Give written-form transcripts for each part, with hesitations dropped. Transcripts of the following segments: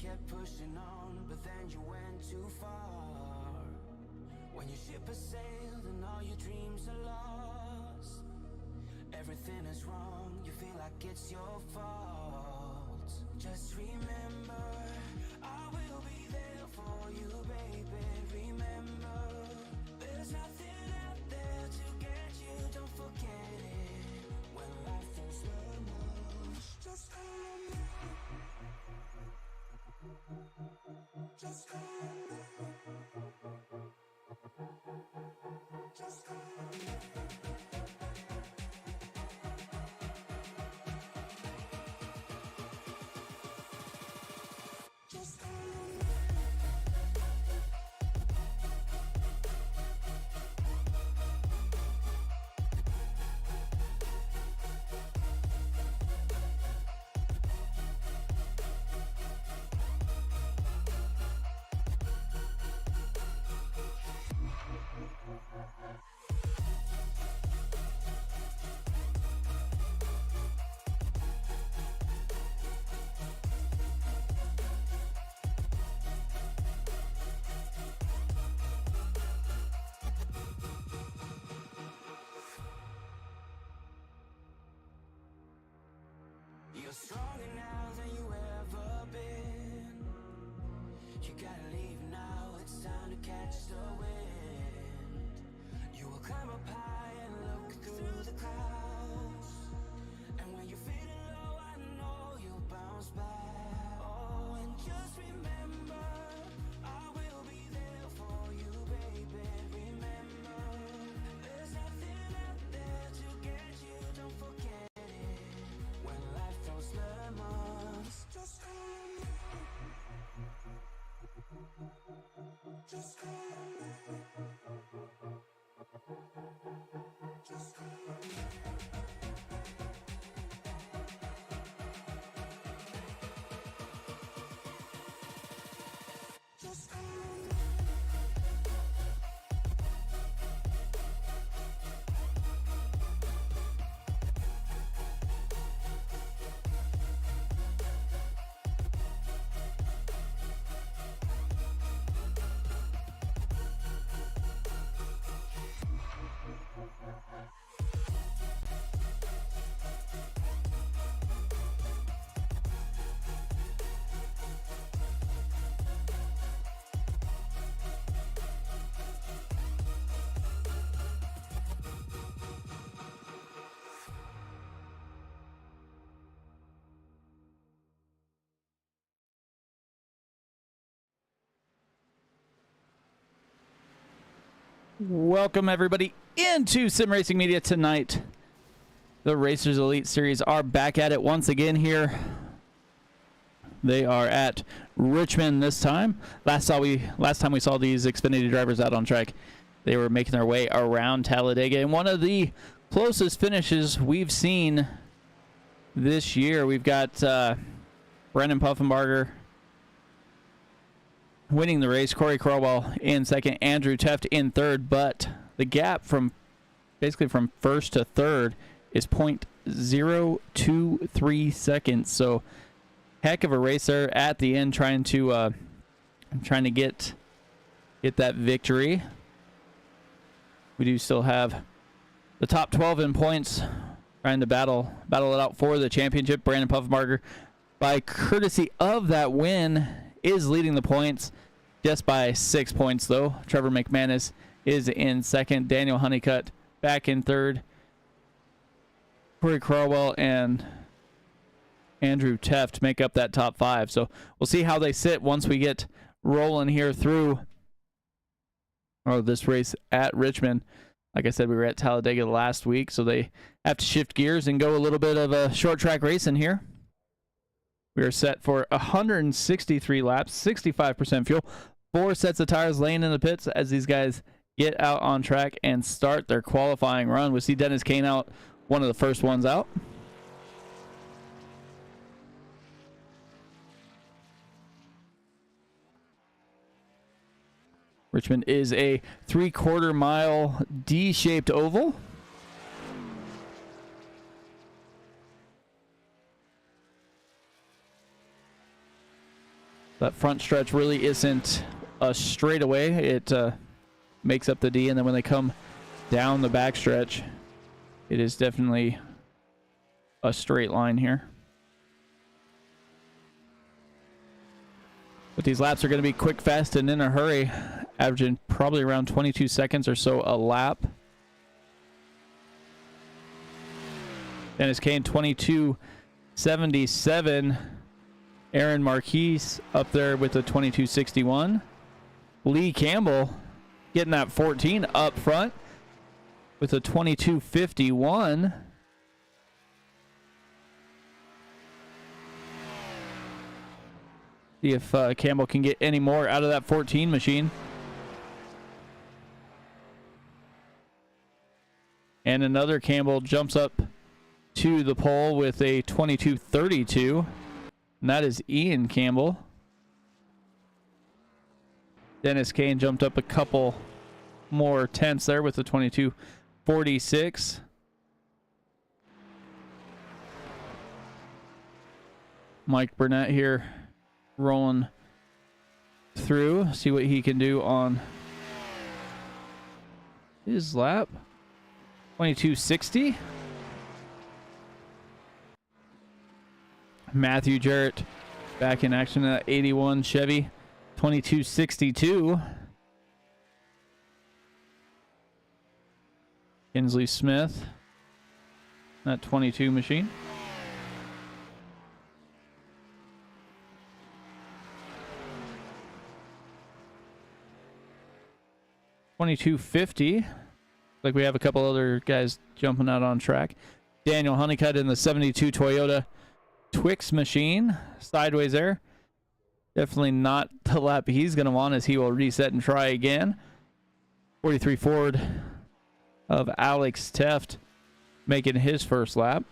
kept pushing on, but then you went too far. When your ship has sailed and all your dreams are lost, everything is wrong, you feel like it's your fault. Just remember, I will be there for you, baby. Remember, there's nothing out there to get you, don't forget it. When life throws lemons, just call me. Just call me. Just call me. Just call me. You're stronger now than you ever been. You gotta leave now, it's time to catch the wind. You will climb up high and look through the clouds, and when you're feeling low, I know you'll bounce back. Oh, and just remember, I will be there for you, baby. Remember, there's nothing out there to get you, don't forget it. When life throws lemons, just call me. Just call me. Just call me. Just call me. Welcome everybody into Sim Racing Media tonight. The Racers Elite Series are back at it once again here. They are at Richmond this time. Last time we saw these Xfinity drivers out on track, they were making their way around Talladega. And one of the closest finishes we've seen this year, we've got Brendan Puffenbarger winning the race, Corey Crowell in second, Andrew Teft in third, but the gap from basically from first to third is 0.023 seconds. So heck of a racer at the end, trying to get that victory. We do still have the top 12 in points, trying to battle it out for the championship. Brandon Puffenbarger, by courtesy of that win, is leading the points just by 6 points, though. Trevor McManus is in second. Daniel Honeycutt back in third. Corey Crowell and Andrew Teft make up that top five. So we'll see how they sit once we get rolling here through this race at Richmond. Like I said, we were at Talladega last week, so they have to shift gears and go a little bit of a short track racing here. We are set for 163 laps, 65% fuel, 4 sets of tires laying in the pits as these guys get out on track and start their qualifying run. We see Dennis Kane out, one of the first ones out. Richmond is a 3/4 mile D-shaped oval. That front stretch really isn't a straightaway. It makes up the D, and then when they come down the back stretch, it is definitely a straight line here. But these laps are going to be quick, fast, and in a hurry, averaging probably around 22 seconds or so a lap. Dennis Kane, 22:77. Aaron Marquise up there with a 22:61. Lee Campbell getting that 14 up front with a 22:51. See if Campbell can get any more out of that 14 machine. And another Campbell jumps up to the pole with a 22:32. And that is Ian Campbell. Dennis Kane jumped up a couple more tenths there with a 22:46. Mike Burnett here rolling through. See what he can do on his lap. 22:60. Matthew Jarrett back in action at 81 Chevy. 22:62. Kinsley Smith, that 22 machine. $22.50. Like we have a couple other guys jumping out on track. Daniel Honeycutt in the 72 Toyota Twix machine, sideways there. Definitely not the lap he's going to want, as he will reset and try again. 43 Ford of Alex Teft making his first lap.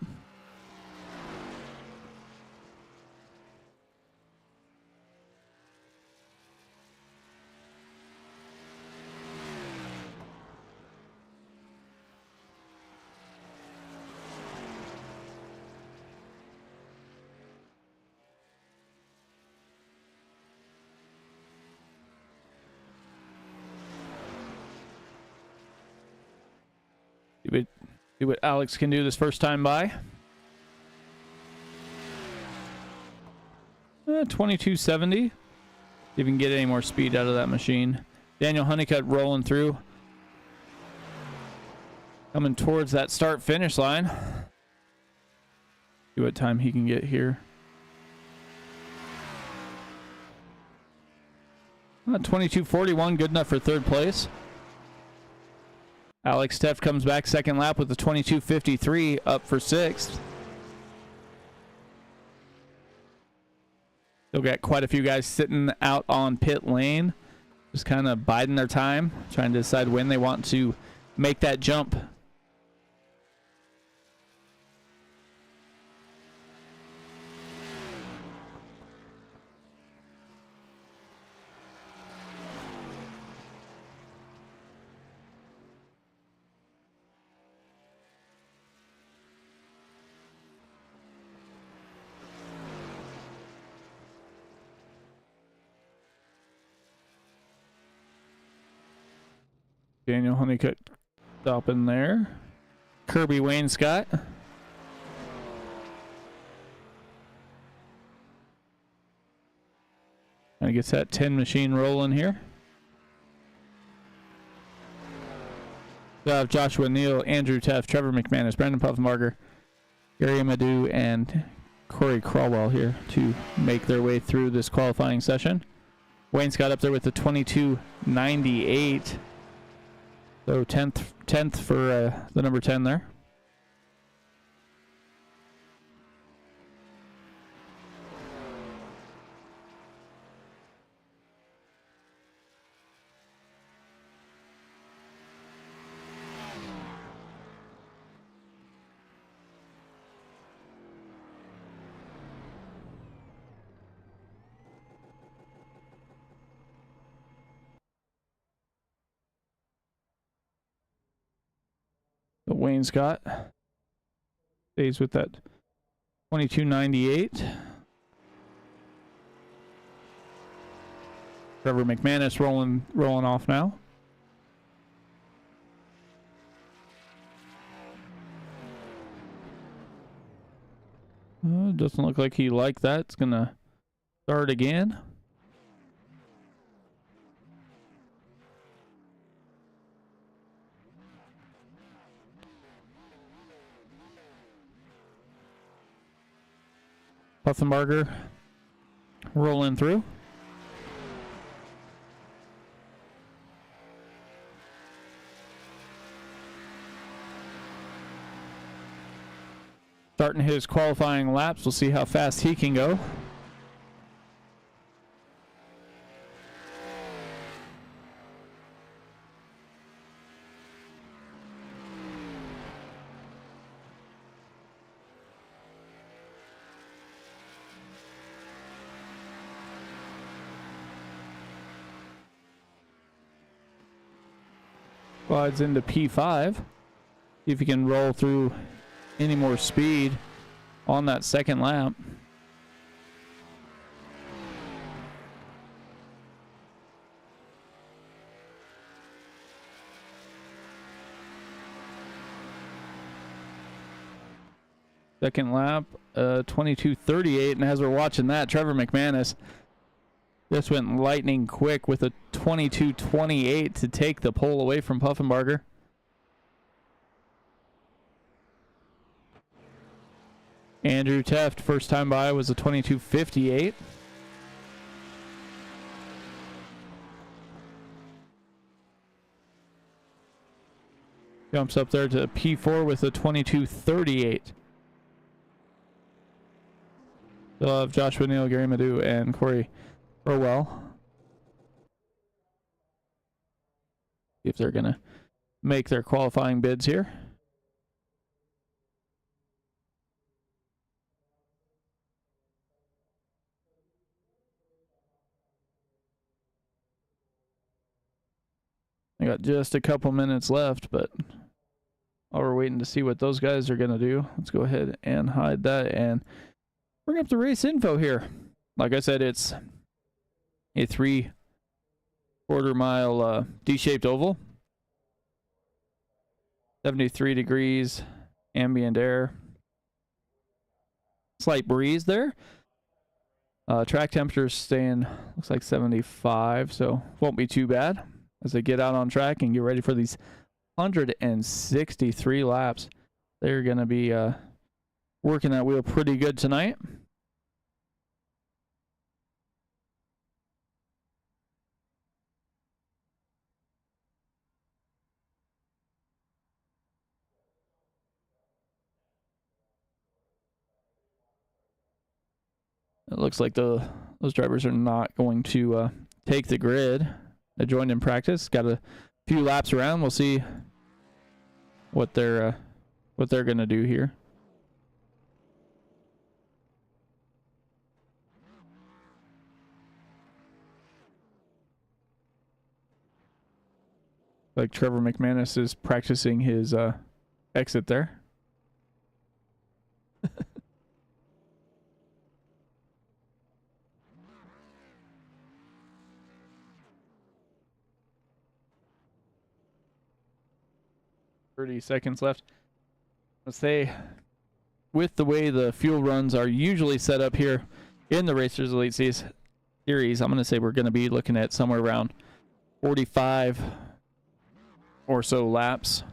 See what Alex can do this first time by. 2270. See if we can get any more speed out of that machine. Daniel Honeycutt rolling through. Coming towards that start-finish line. See what time he can get here. 2241, good enough for third place. Alex Teft comes back second lap with a 22:53, up for sixth. Still got quite a few guys sitting out on pit lane, just kind of biding their time, trying to decide when they want to make that jump. Daniel Honeycutt stopping there. Kirby Wainscott. And gets that 10 machine rolling here. We have Joshua Neal, Andrew Teff, Trevor McManus, Brandon Puffenbarger, Gary Madu, and Corey Crawwell here to make their way through this qualifying session. Wainscott up there with the 22:98. So 10th for the number 10 there. But Wainscott stays with that 22:98. Trevor McManus rolling off now. Doesn't look like he liked that. It's gonna start again. Puffenbarger rolling through. Starting his qualifying laps. We'll see how fast he can go. Slides into P5. See if he can roll through any more speed on that second lap. Second lap, 22:38, and as we're watching that, Trevor McManus just went lightning quick with a 22:28 to take the pole away from Puffenbarger. Andrew Teft, first time by, was a 22:58. Jumps up there to P4 with a 22:38. They'll have Joshua Neal, Gary Madu, and Corey Rowell. See if they're going to make their qualifying bids here. I got just a couple minutes left, but while we're waiting to see what those guys are going to do, let's go ahead and hide that and bring up the race info here. Like I said, it's a 3/4 mile D-shaped oval. 73 degrees, ambient air. Slight breeze there. Track temperature staying, looks like 75, so won't be too bad as they get out on track and get ready for these 163 laps. They're going to be working that wheel pretty good tonight. It looks like those drivers are not going to take the grid. They joined in practice, got a few laps around. We'll see what they're going to do here. Like Trevor McManus is practicing his exit there. 30 seconds left. Let's say, with the way the fuel runs are usually set up here in the Racers Elite Series, I'm going to say we're going to be looking at somewhere around 45 or so laps.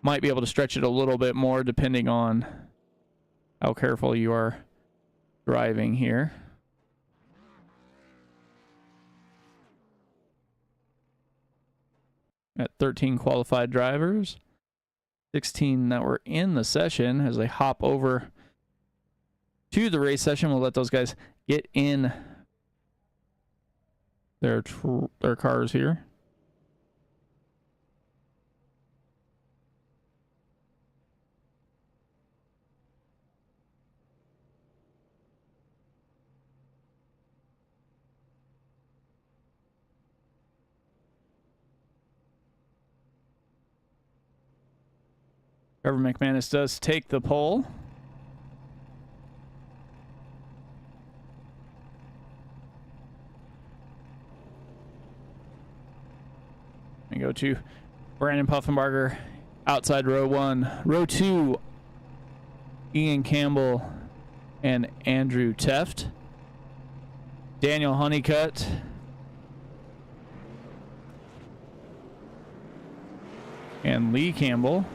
Might be able to stretch it a little bit more depending on how careful you are driving here. At 13 qualified drivers, 16 that were in the session. As they hop over to the race session, we'll let those guys get in their cars here. Trevor McManus does take the pole. go to Brandon Puffenbarger outside row 1. Row 2, Ian Campbell and Andrew Teft. Daniel Honeycutt and Lee Campbell.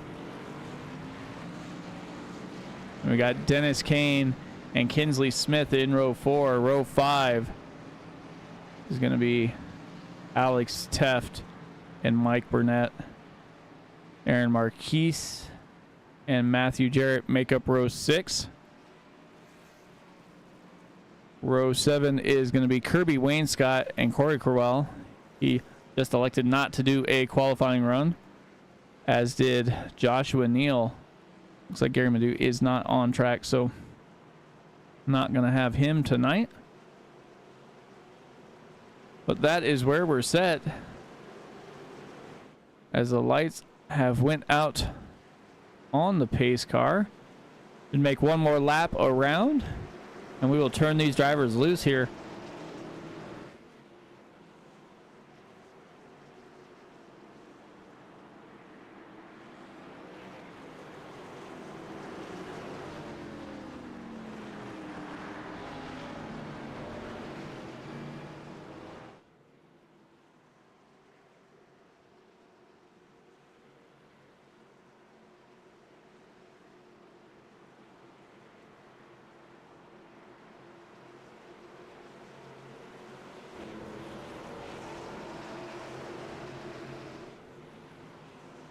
And we got Dennis Kane and Kinsley Smith in row 4. Row 5 is going to be Alex Teft and Mike Burnett. Aaron Marquise and Matthew Jarrett make up row 6. Row 7 is going to be Kirby Wainscott and Corey Crowell. He just elected not to do a qualifying run, as did Joshua Neal. Looks like Gary Madu is not on track, so not going to have him tonight. But that is where we're set, as the lights have went out on the pace car. And make one more lap around, and we will turn these drivers loose here.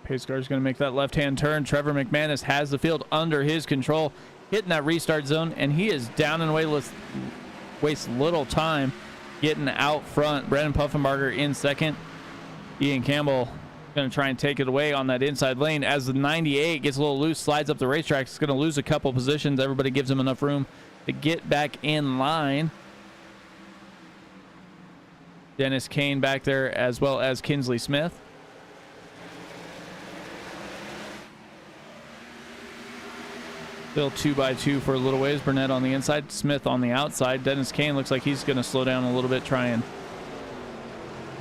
Pace car is going to make that left-hand turn. Trevor McManus has the field under his control, hitting that restart zone, and he is down and away. Wastes little time getting out front. Brendan Puffenbarger in second. Ian Campbell going to try and take it away on that inside lane. As the 98 gets a little loose, slides up the racetrack, it's going to lose a couple positions. Everybody gives him enough room to get back in line. Dennis Kane back there, as well as Kinsley Smith. Still 2x2 for a little ways. Burnett on the inside, Smith on the outside. Dennis Kane looks like he's going to slow down a little bit, try and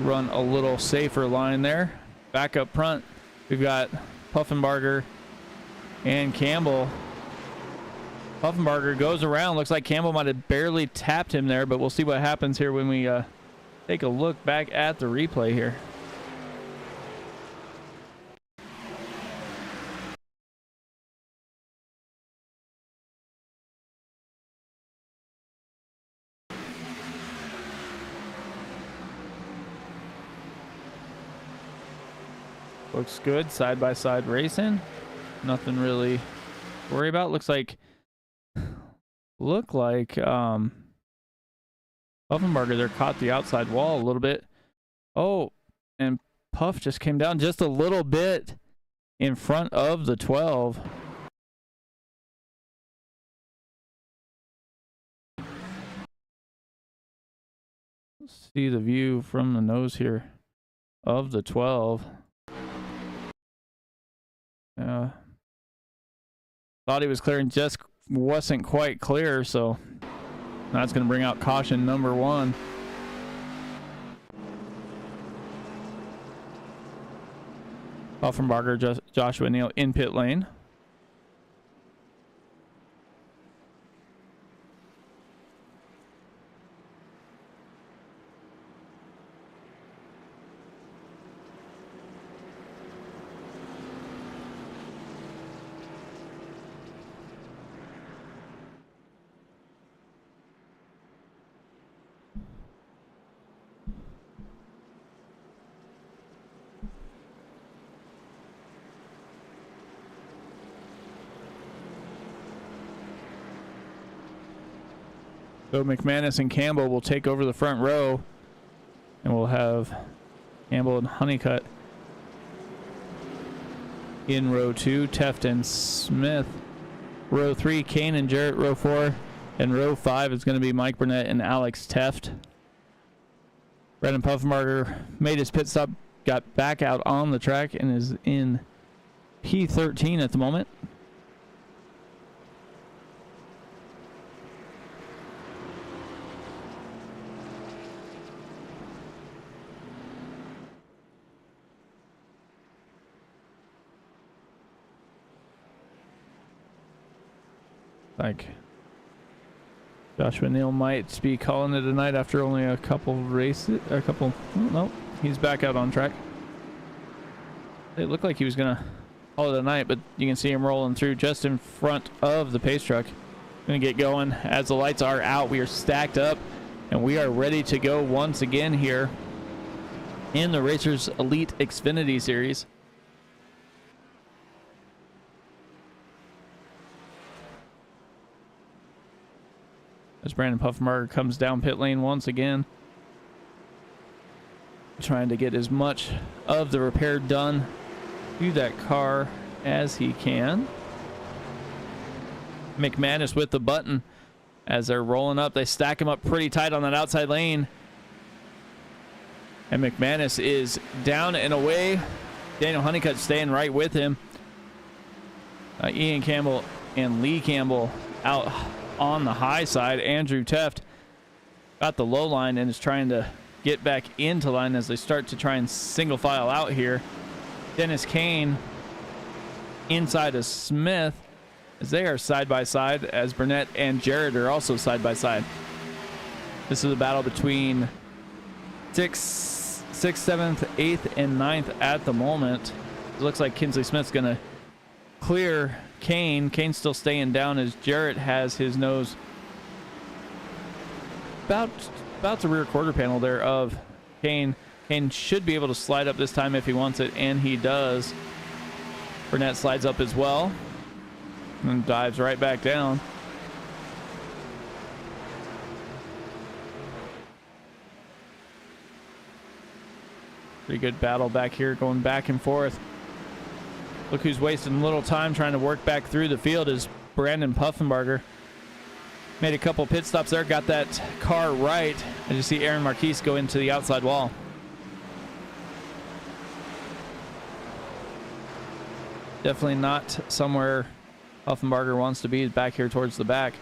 run a little safer line there. Back up front, we've got Puffenbarger and Campbell. Puffenbarger goes around. Looks like Campbell might have barely tapped him there, but we'll see what happens here when we take a look back at the replay here. Looks good, side-by-side racing. Nothing really to worry about. Look like Puffenbarger there caught the outside wall a little bit. Oh, and Puff just came down just a little bit in front of the 12. Let's see the view from the nose here of the 12. Thought he was clearing, just wasn't quite clear, so that's going to bring out caution number 1. Puffenbarger, Joshua Neal in pit lane. So McManus and Campbell will take over the front row, and we'll have Campbell and Honeycutt in row 2, Teft and Smith. Row 3, Kane and Jarrett. Row 4, and row 5 is going to be Mike Burnett and Alex Teft. Brendan Puffenbarger made his pit stop, got back out on the track, and is in P13 at the moment. Like Joshua Neal might be calling it a night after only a couple races. Oh, no, he's back out on track. It looked like he was gonna call it a night, but you can see him rolling through just in front of the pace truck. Gonna get going as the lights are out. We are stacked up and we are ready to go once again here in the Racers Elite Xfinity Series. As Brandon Puffenberger comes down pit lane once again, trying to get as much of the repair done to that car as he can. McManus with the button as they're rolling up. They stack him up pretty tight on that outside lane. And McManus is down and away. Daniel Honeycutt staying right with him. Ian Campbell and Lee Campbell out on the high side. Andrew Teft got the low line and is trying to get back into line as they start to try and single file out here. Dennis Kane inside of Smith as they are side by side, as Burnett and Jarrett are also side by side. This is a battle between 6th, 7th, 8th, and 9th at the moment. It looks like Kinsley Smith's going to clear Kane. Kane's still staying down as Jarrett has his nose about the rear quarter panel there of Kane. Kane should be able to slide up this time if he wants it, and he does. Burnett slides up as well and dives right back down. Pretty good battle back here, going back and forth. Look who's wasting a little time trying to work back through the field is Brandon Puffenberger. Made a couple pit stops there, got that car right. And you see Aaron Marquise go into the outside wall. Definitely not somewhere Puffenberger wants to be, back here towards the back.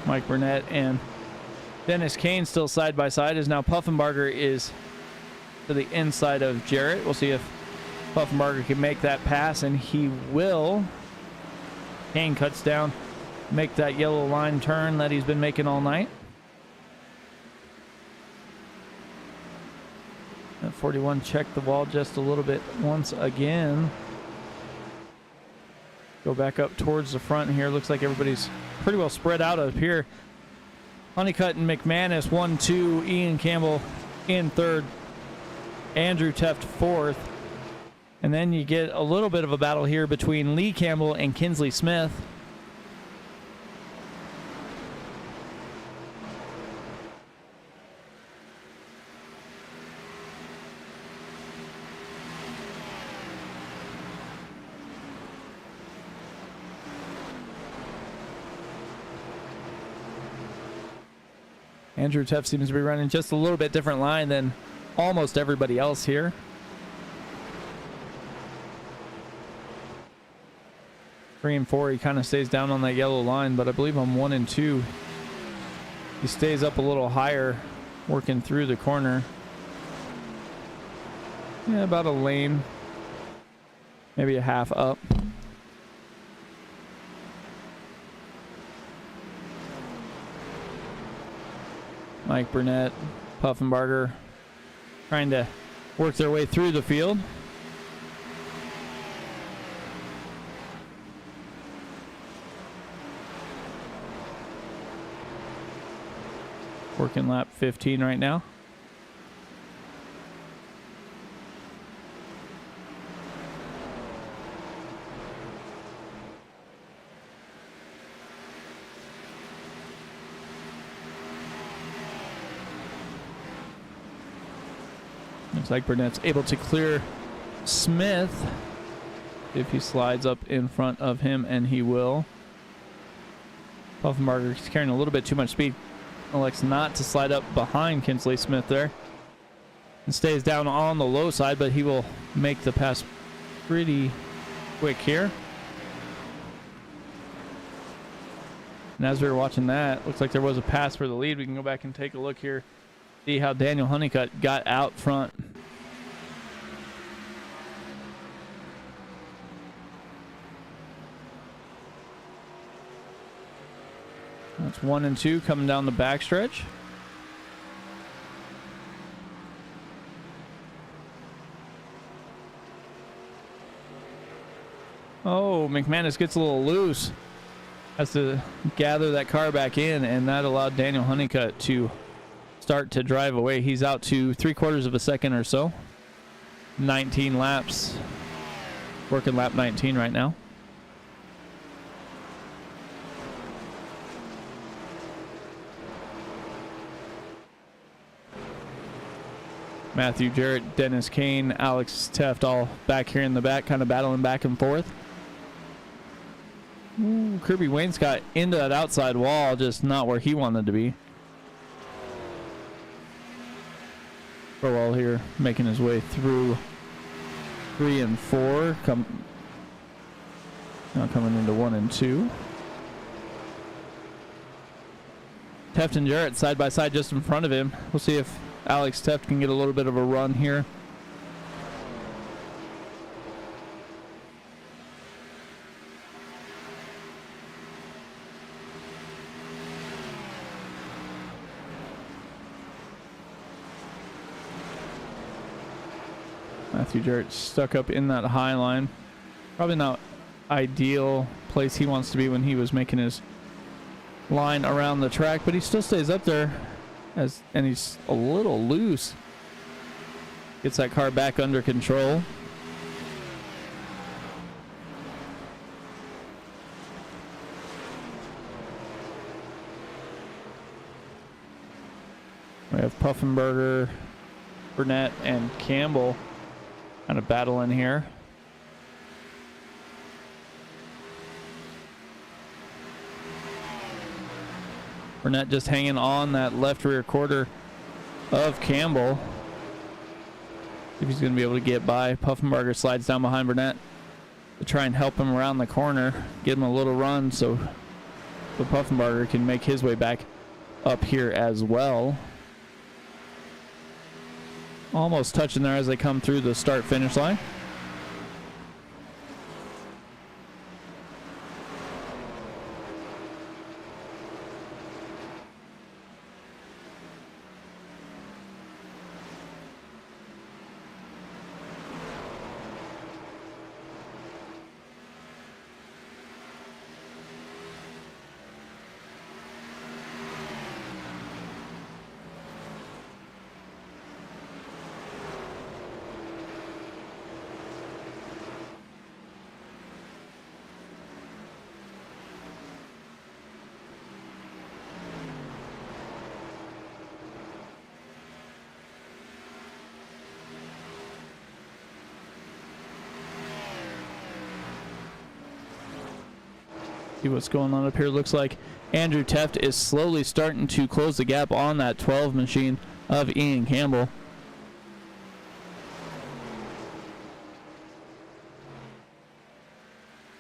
Mike Burnett and Dennis Kane still side by side, as now Puffenberger is to the inside of Jarrett. We'll see if Puffenberger can make that pass, and he will. Kane cuts down, make that yellow line turn that he's been making all night. At 41, check the wall just a little bit once again. Go back up towards the front here. Looks like everybody's pretty well spread out up here. Honeycutt and McManus 1, 2. Ian Campbell in third. Andrew Teft fourth. And then you get a little bit of a battle here between Lee Campbell and Kinsley Smith. Andrew Teft seems to be running just a little bit different line than almost everybody else here. Three and four, he kind of stays down on that yellow line, but I believe on 1 and 2, he stays up a little higher, working through the corner. Yeah, about a lane, maybe a half up. Mike Burnett, Puffenberger trying to work their way through the field. Working lap 15 right now. Looks like Burnett's able to clear Smith if he slides up in front of him, and he will. Puffenberger's carrying a little bit too much speed. Elects not to slide up behind Kinsley Smith there. And stays down on the low side, but he will make the pass pretty quick here. And as we were watching that, looks like there was a pass for the lead. We can go back and take a look here. See how Daniel Honeycutt got out front. It's 1 and 2 coming down the backstretch. Oh, McManus gets a little loose. Has to gather that car back in, and that allowed Daniel Honeycutt to start to drive away. He's out to 3/4 of a second or so. 19 laps. Working lap 19 right now. Matthew Jarrett, Dennis Kane, Alex Teft all back here in the back, kind of battling back and forth. Ooh, Kirby Wainscott into that outside wall, just not where he wanted to be. Burwell here making his way through 3 and 4. Now coming into 1 and 2. Teft and Jarrett side by side just in front of him. We'll see if Alex Teft can get a little bit of a run here. Matthew Jarrett stuck up in that high line. Probably not ideal place he wants to be when he was making his line around the track, but he still stays up there, and he's a little loose. Gets that car back under control. We have Puffenberger, Burnett, and Campbell kind of battling here. Burnett just hanging on that left rear quarter of Campbell. If he's going to be able to get by. Puffenberger slides down behind Burnett to try and help him around the corner, give him a little run so Puffenberger can make his way back up here as well. Almost touching there as they come through the start-finish line. See what's going on up here. Looks like Andrew Teft is slowly starting to close the gap on that 12 machine of Ian Campbell.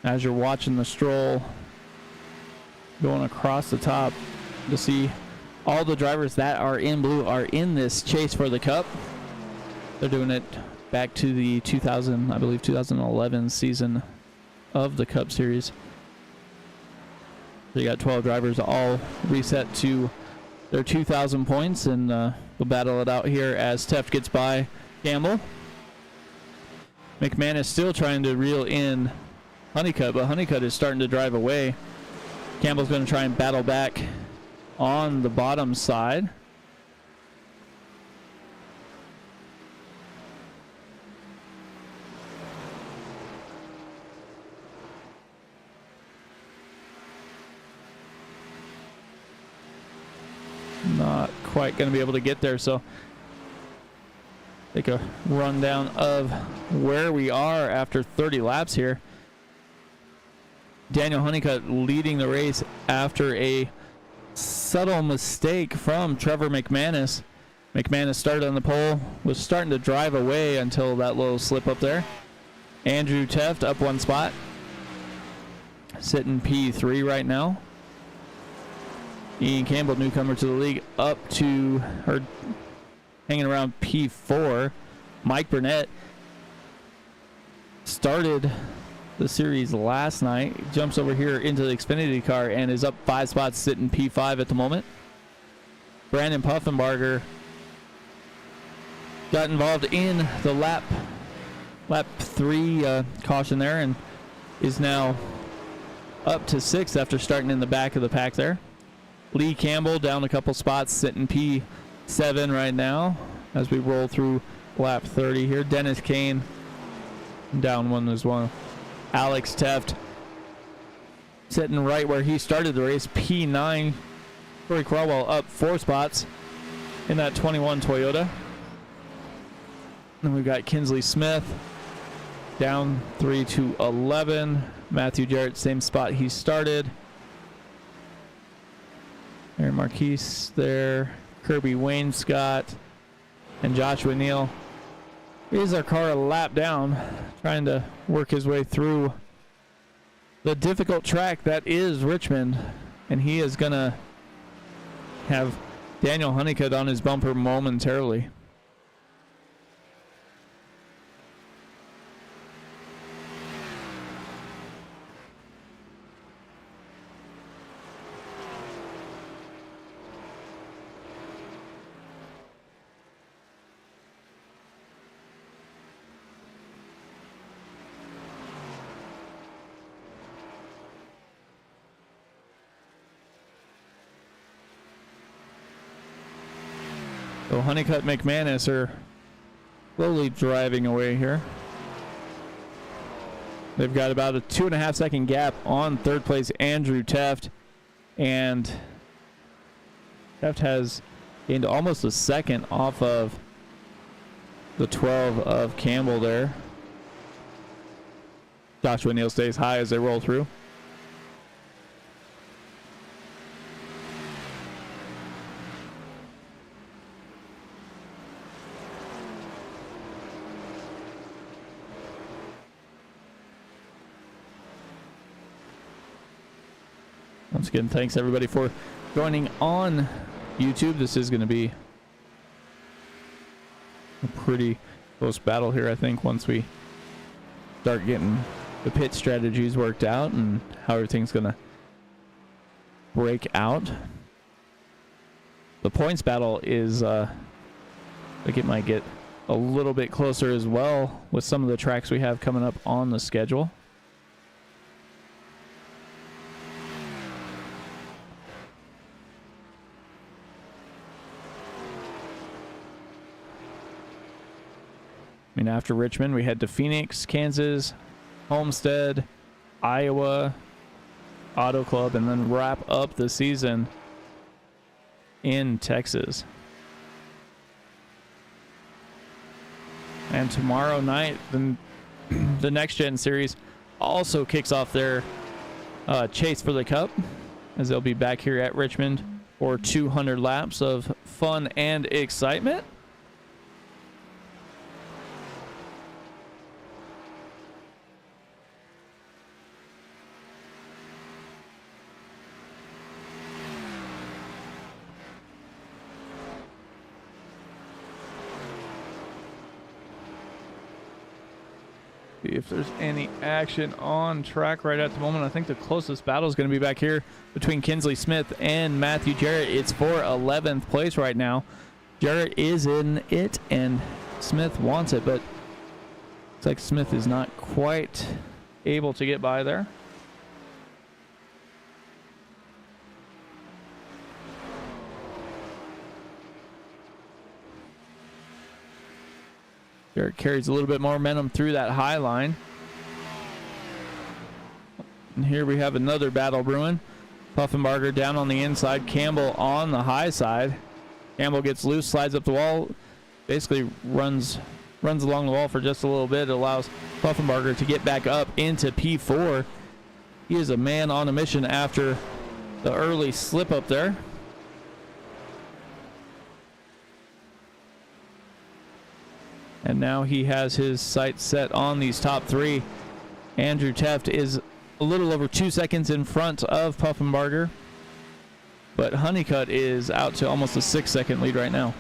As you're watching the stroll going across the top to see all the drivers that are in blue are in this chase for the Cup. They're doing it back to the 2011 season of the Cup Series. So you got 12 drivers all reset to their 2,000 points, and we'll battle it out here as Teft gets by Campbell. McManus still trying to reel in Honeycutt, but Honeycutt is starting to drive away. Campbell's going to try and battle back on the bottom side. Not quite going to be able to get there, so take a rundown of where we are after 30 laps here. Daniel Honeycutt leading the race after a subtle mistake from Trevor McManus. McManus started on the pole, was starting to drive away until that little slip up there. Andrew Teft up one spot, sitting P3 right now. Ian Campbell, newcomer to the league, up to, or hanging around P4. Mike Burnett started the series last night. Jumps over here into the Xfinity car and is up 5 spots, sitting P5 at the moment. Brandon Puffenbarger got involved in the lap 3 caution there and is now up to 6th after starting in the back of the pack there. Lee Campbell down a couple spots, sitting P7 right now as we roll through lap 30 here. Dennis Kane down 1 as well. Alex Teft sitting right where he started the race, P9. Corey Crowell up 4 spots in that 21 Toyota. Then we've got Kinsley Smith down 3 to 11. Matthew Jarrett, same spot he started. Aaron Marquise there. Kirby Wayne Scott and Joshua Neal. Is our car a lap down, trying to work his way through the difficult track that is Richmond, and he is gonna have Daniel Honeycutt on his bumper momentarily. So Honeycutt McManus are slowly driving away here. They've got about a 2.5 second gap on 3rd place Andrew Teft, and Teft has gained almost a second off of the 12 of Campbell there. Joshua Neal stays high as they roll through. Once again, thanks everybody for joining on YouTube. This is going to be a pretty close battle here, I think, once we start getting the pit strategies worked out and how everything's going to break out. The points battle is, I think it might get a little bit closer as well with some of the tracks we have coming up on the schedule. I mean, after Richmond, we head to Phoenix, Kansas, Homestead, Iowa, Auto Club, and then wrap up the season in Texas. And tomorrow night, the Next Gen Series also kicks off their chase for the Cup, as they'll be back here at Richmond for 200 laps of fun and excitement. See if there's any action on track right at the moment. I think the closest battle is going to be back here between Kinsley Smith and Matthew Jarrett. It's for 11th place right now. Jarrett is in it and Smith wants it, but looks like Smith is not quite able to get by there. Jarrett carries a little bit more momentum through that high line. And here we have another battle brewing. Puffenbarger down on the inside, Campbell on the high side. Campbell gets loose, slides up the wall, basically runs along the wall for just a little bit. It allows Puffenbarger to get back up into P4. He is a man on a mission after the early slip up there. And now he has his sights set on these top 3. Andrew Teft is a little over 2 seconds in front of Puffenbarger, but Honeycutt is out to almost a 6-second lead right now.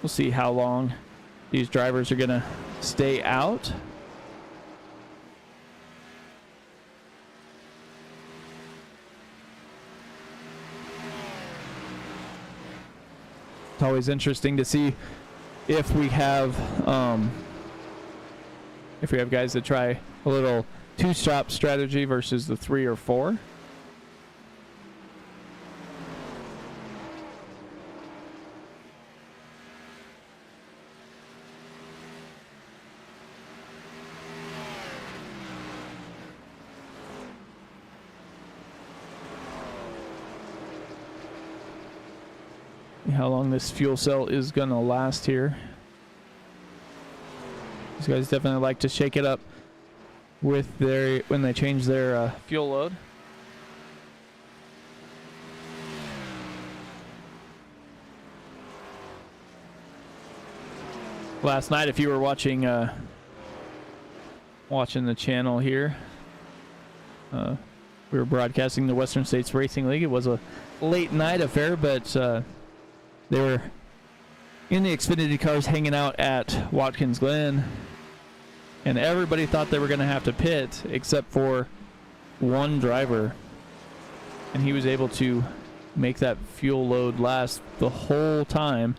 We'll see how long these drivers are going to stay out. It's always interesting to see if we have guys that try a little two-stop strategy versus the 3 or 4. How long this fuel cell is gonna last here. These guys definitely like to shake it up with when they change their fuel load. Last night, if you were watching the channel here, we were broadcasting the Western States Racing League. It was a late night affair, but they were in the Xfinity cars hanging out at Watkins Glen, and everybody thought they were going to have to pit except for one driver, and he was able to make that fuel load last the whole time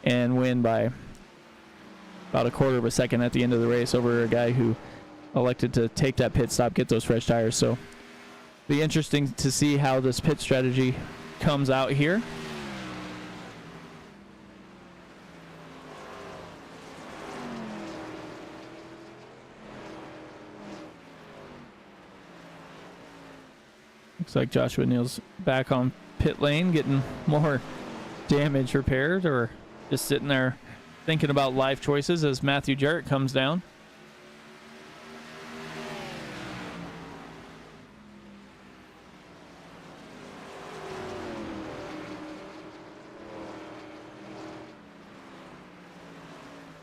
and win by about a quarter of a second at the end of the race over a guy who elected to take that pit stop, get those fresh tires. So it'll be interesting to see how this pit strategy comes out here. Looks like Joshua Neal's back on pit lane, getting more damage repaired, or just sitting there thinking about life choices as Matthew Jarrett comes down.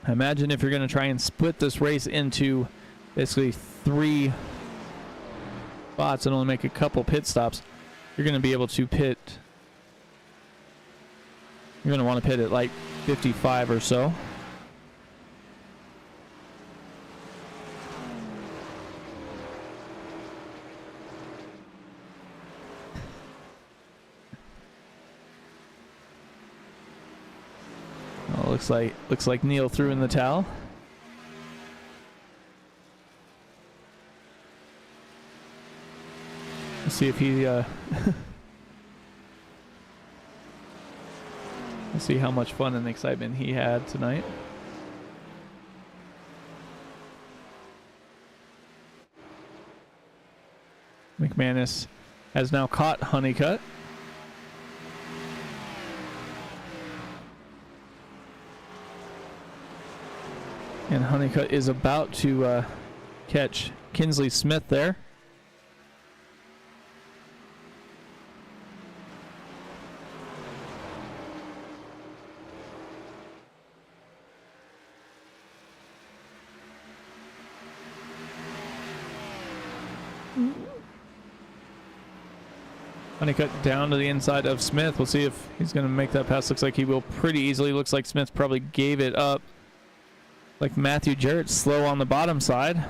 Imagine if you're going to try and split this race into basically 3 spots and only make a couple pit stops. You're going to be able to pit. You're going to want to pit at like 55 or so. Oh, looks like Neal threw in the towel. Let's see if he let's see how much fun and excitement he had tonight. McManus has now caught Honeycutt. And Honeycutt is about to catch Kinsley Smith there. Honeycutt down to the inside of Smith. We'll see if he's going to make that pass. Looks like he will pretty easily. Looks like Smith probably gave it up. Like Matthew Jarrett slow on the bottom side.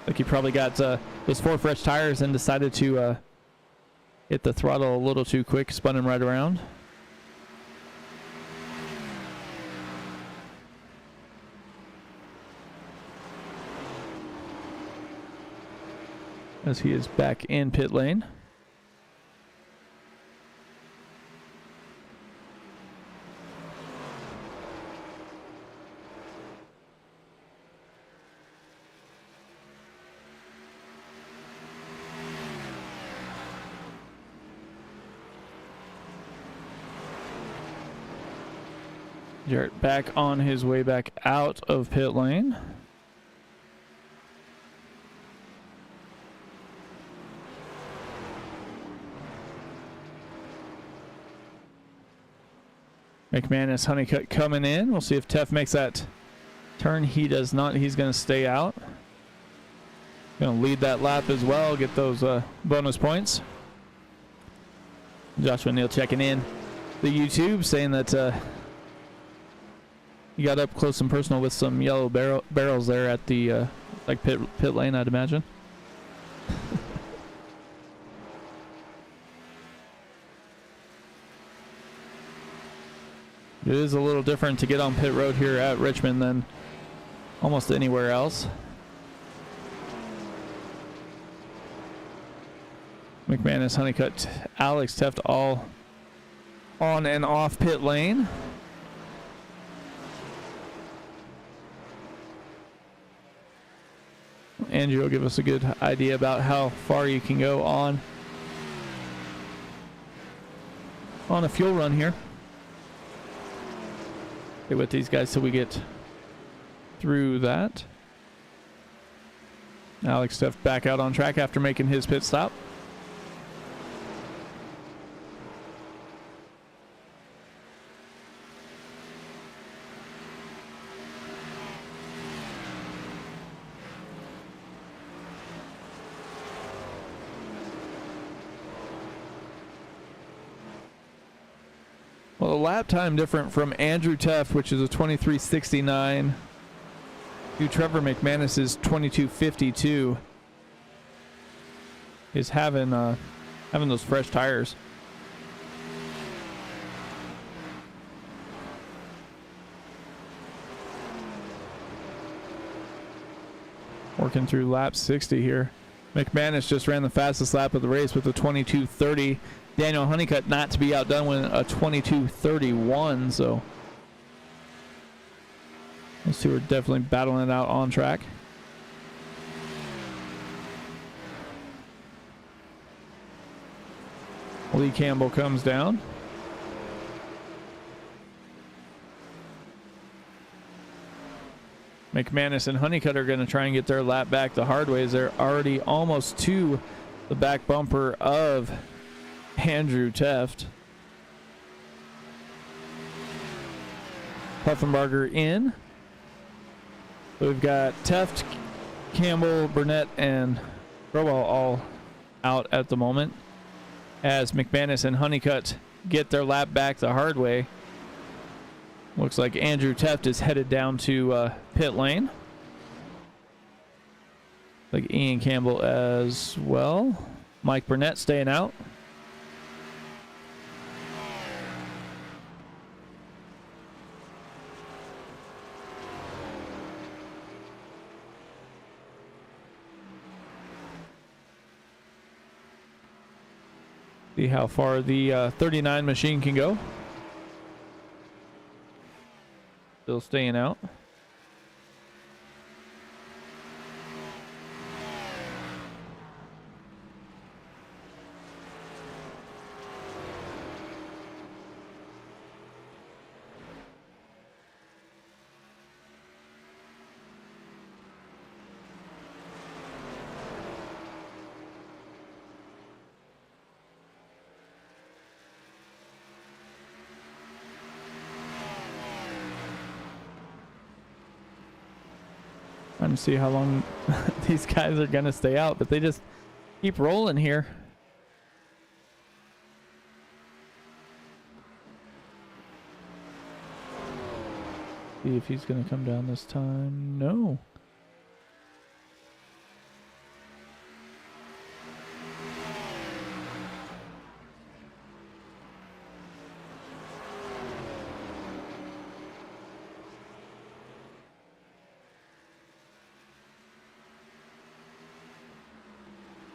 Like he probably got those 4 fresh tires and decided to hit the throttle a little too quick. Spun him right around. As he is back in pit lane. Jarrett back on his way back out of pit lane. McManus, Honeycutt coming in. We'll see if Teff makes that turn. He does not. He's going to stay out. Going to lead that lap as well. Get those bonus points. Joshua Neal checking in the YouTube saying that He got up close and personal with some yellow barrels there at the like pit lane, I'd imagine. It is a little different to get on pit road here at Richmond than almost anywhere else. McManus, Honeycutt, Alex Teft all on and off pit lane. Andrew will give us a good idea about how far you can go on a fuel run here. Stay with these guys till we get through that. Alex Teft back out on track after making his pit stop. Well, a lap time different from Andrew Teft, which is a 23:69, to Trevor McManus's 22:52. Is having those fresh tires. Working through lap 60 here. McManus just ran the fastest lap of the race with a 22:30. Daniel Honeycutt not to be outdone with a 22:31, so those two are definitely battling it out on track. Lee Campbell comes down. McManus and Honeycutt are going to try and get their lap back the hard way as they're already almost to the back bumper of Andrew Teft. Puffenbarger in. So we've got Teft, Campbell, Burnett, and Crowell all out at the moment as McManus and Honeycutt get their lap back the hard way. Looks like Andrew Teft is headed down to pit lane. Like Ian Campbell as well. Mike Burnett staying out. See how far the 39 machine can go. Still staying out. Trying to see how long these guys are going to stay out, but they just keep rolling here. See if he's going to come down this time. No.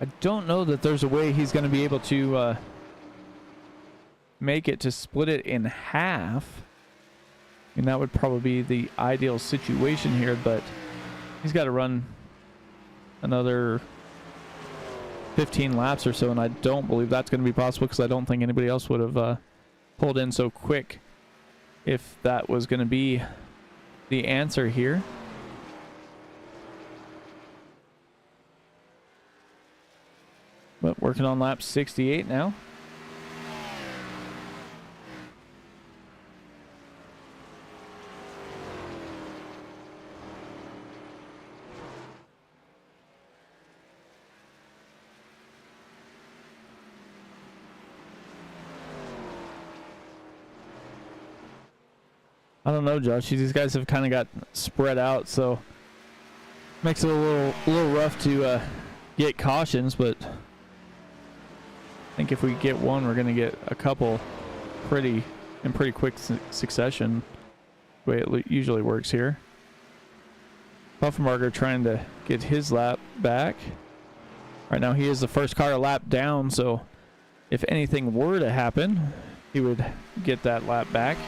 I don't know that there's a way he's going to be able to make it to split it in half. And that would probably be the ideal situation here, but he's got to run another 15 laps or so, and I don't believe that's going to be possible because I don't think anybody else would have pulled in so quick if that was going to be the answer here. But working on lap 68 now. I don't know, Josh. These guys have kind of got spread out, so makes it a little rough to get cautions. But I think if we get one, we're gonna get a couple in pretty quick succession. The way it usually works here. Puffenbarger trying to get his lap back. Right now he is the first car a lap down, so if anything were to happen, he would get that lap back.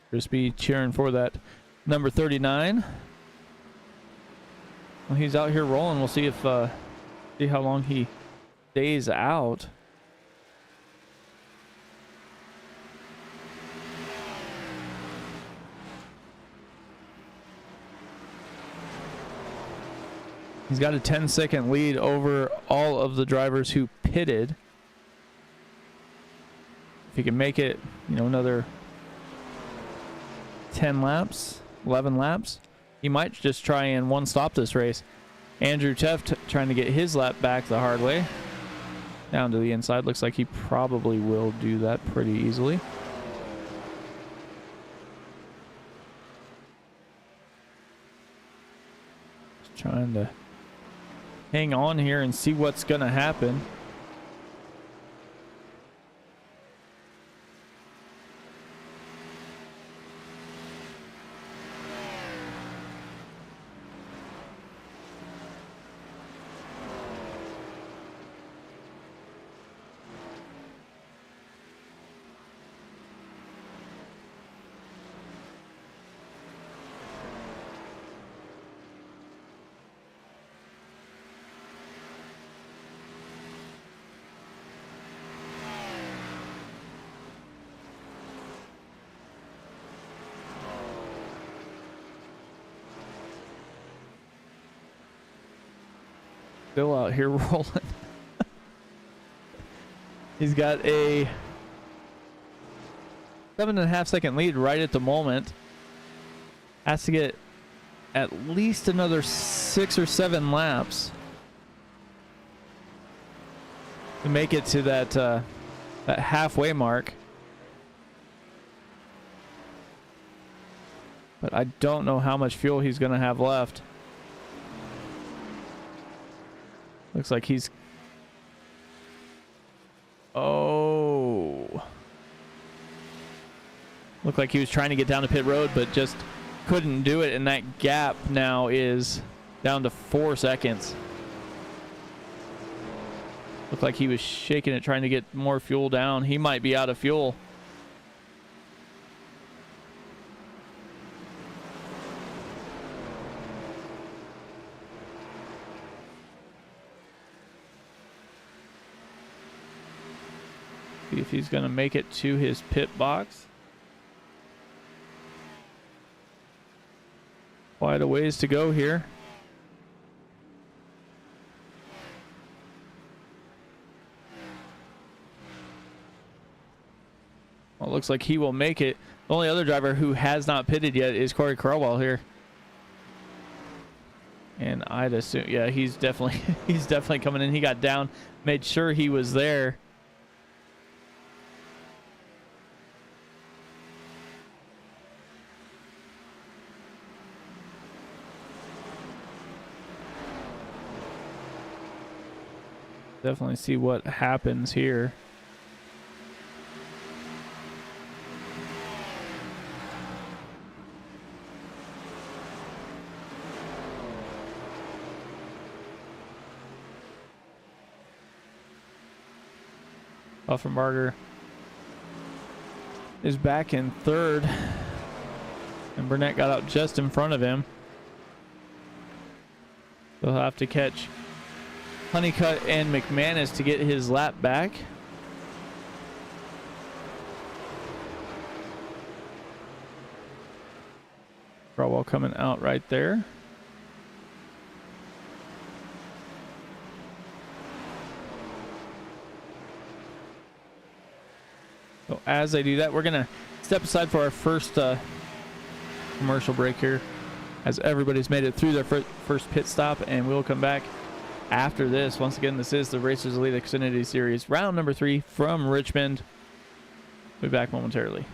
Crispy cheering for that number 39. Well, he's out here rolling. We'll see if see how long he stays out. He's got a 10-second lead over all of the drivers who pitted. If he can make it, you know, another 10 laps, 11 laps, he might just try and one-stop this race. Andrew Teft trying to get his lap back the hard way. Down to the inside. Looks like he probably will do that pretty easily. Just trying to hang on here and see what's going to happen. Still out here rolling. He's got a 7.5 second lead right at the moment. Has to get at least another 6 or 7 laps to make it to that that halfway mark. But I don't know how much fuel he's going to have left. Looks like he's... Oh. Looked like he was trying to get down to pit road, but just couldn't do it. And that gap now is down to 4 seconds. Looked like he was shaking it, trying to get more fuel down. He might be out of fuel. See if he's going to make it to his pit box. Quite a ways to go here. Well, it looks like he will make it. The only other driver who has not pitted yet is Corey Crowell here. And I'd assume, yeah, he's definitely coming in. He got down, made sure he was there. Definitely see what happens here. Puffenbarger is back in third, and Burnett got out just in front of him. They'll have to catch Honeycutt and McManus to get his lap back. Crowell coming out right there. So as they do that, we're going to step aside for our first commercial break here, as everybody's made it through their first pit stop, and we'll come back after this. Once again, this is the Racers Elite Xfinity Series, round number 3 from Richmond. We'll be back momentarily.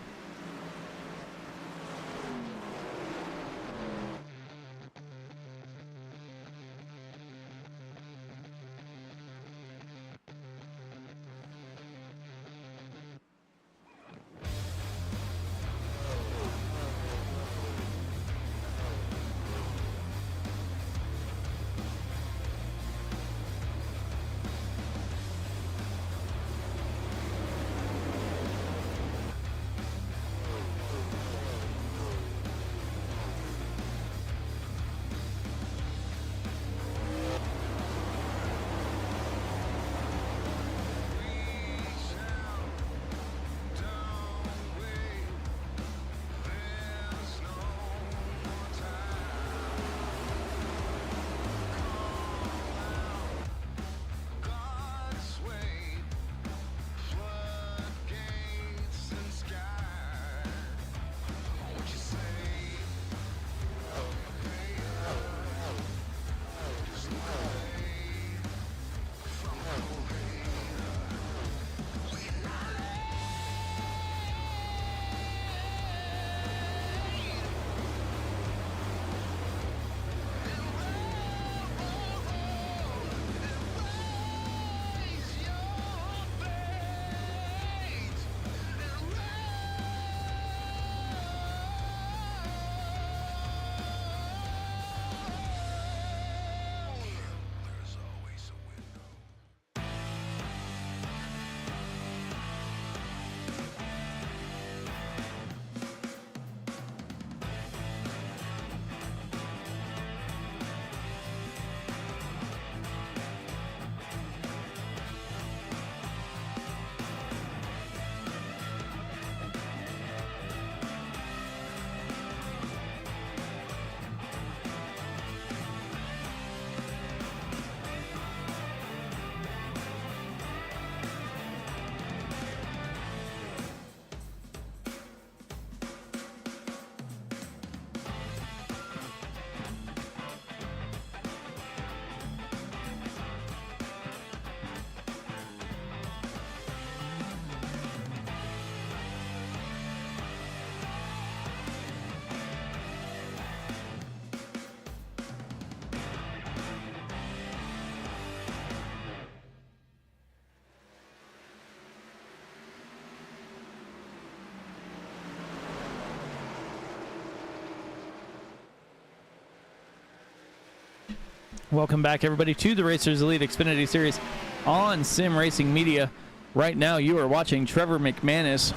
Welcome back, everybody, to the Racers Elite Xfinity Series on Sim Racing Media. Right now, you are watching Trevor McManus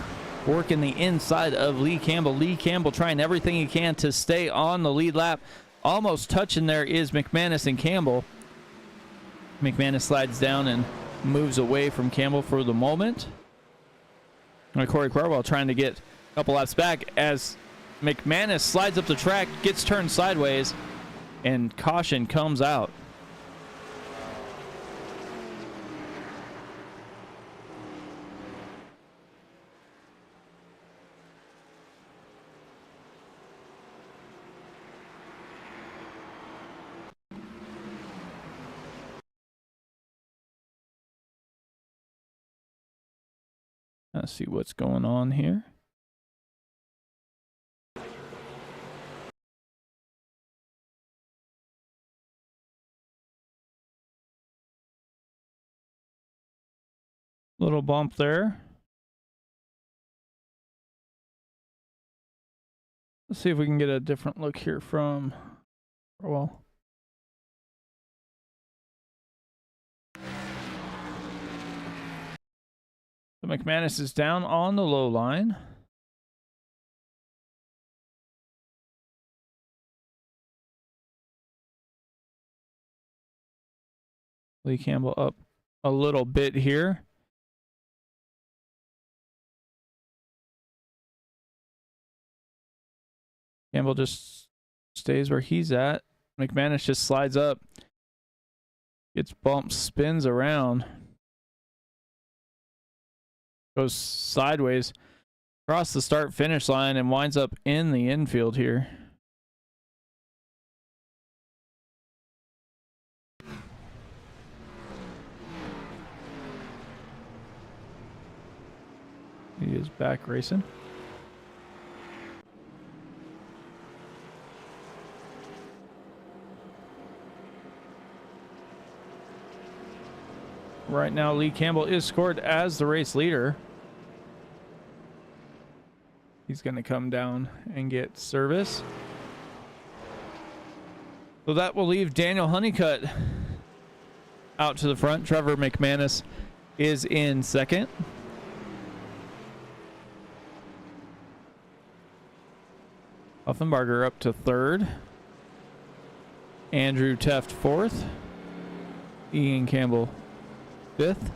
working the inside of Lee Campbell. Lee Campbell trying everything he can to stay on the lead lap. Almost touching there is McManus and Campbell. McManus slides down and moves away from Campbell for the moment. And Corey Crowell trying to get a couple laps back as McManus slides up the track, gets turned sideways, and caution comes out. Let's see what's going on here. Little bump there. Let's see if we can get a different look here from, well, so McManus is down on the low line. Lee Campbell up a little bit here. Campbell just stays where he's at. McManus just slides up, gets bumped, spins around, goes sideways across the start-finish line and winds up in the infield here. He is back racing. Right now, Lee Campbell is scored as the race leader. He's going to come down and get service. So that will leave Daniel Honeycutt out to the front. Trevor McManus is in second. Uffenbarger up to third. Andrew Teft fourth. Ian Campbell fifth.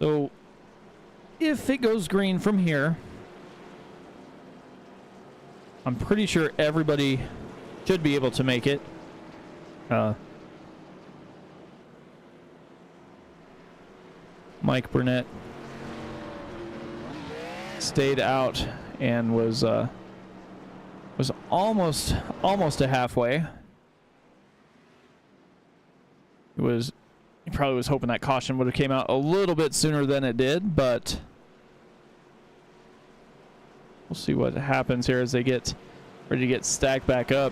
So, if it goes green from here, I'm pretty sure everybody should be able to make it. Mike Burnett stayed out and was almost to halfway. He probably was hoping that caution would have came out a little bit sooner than it did, but we'll see what happens here as they get ready to get stacked back up.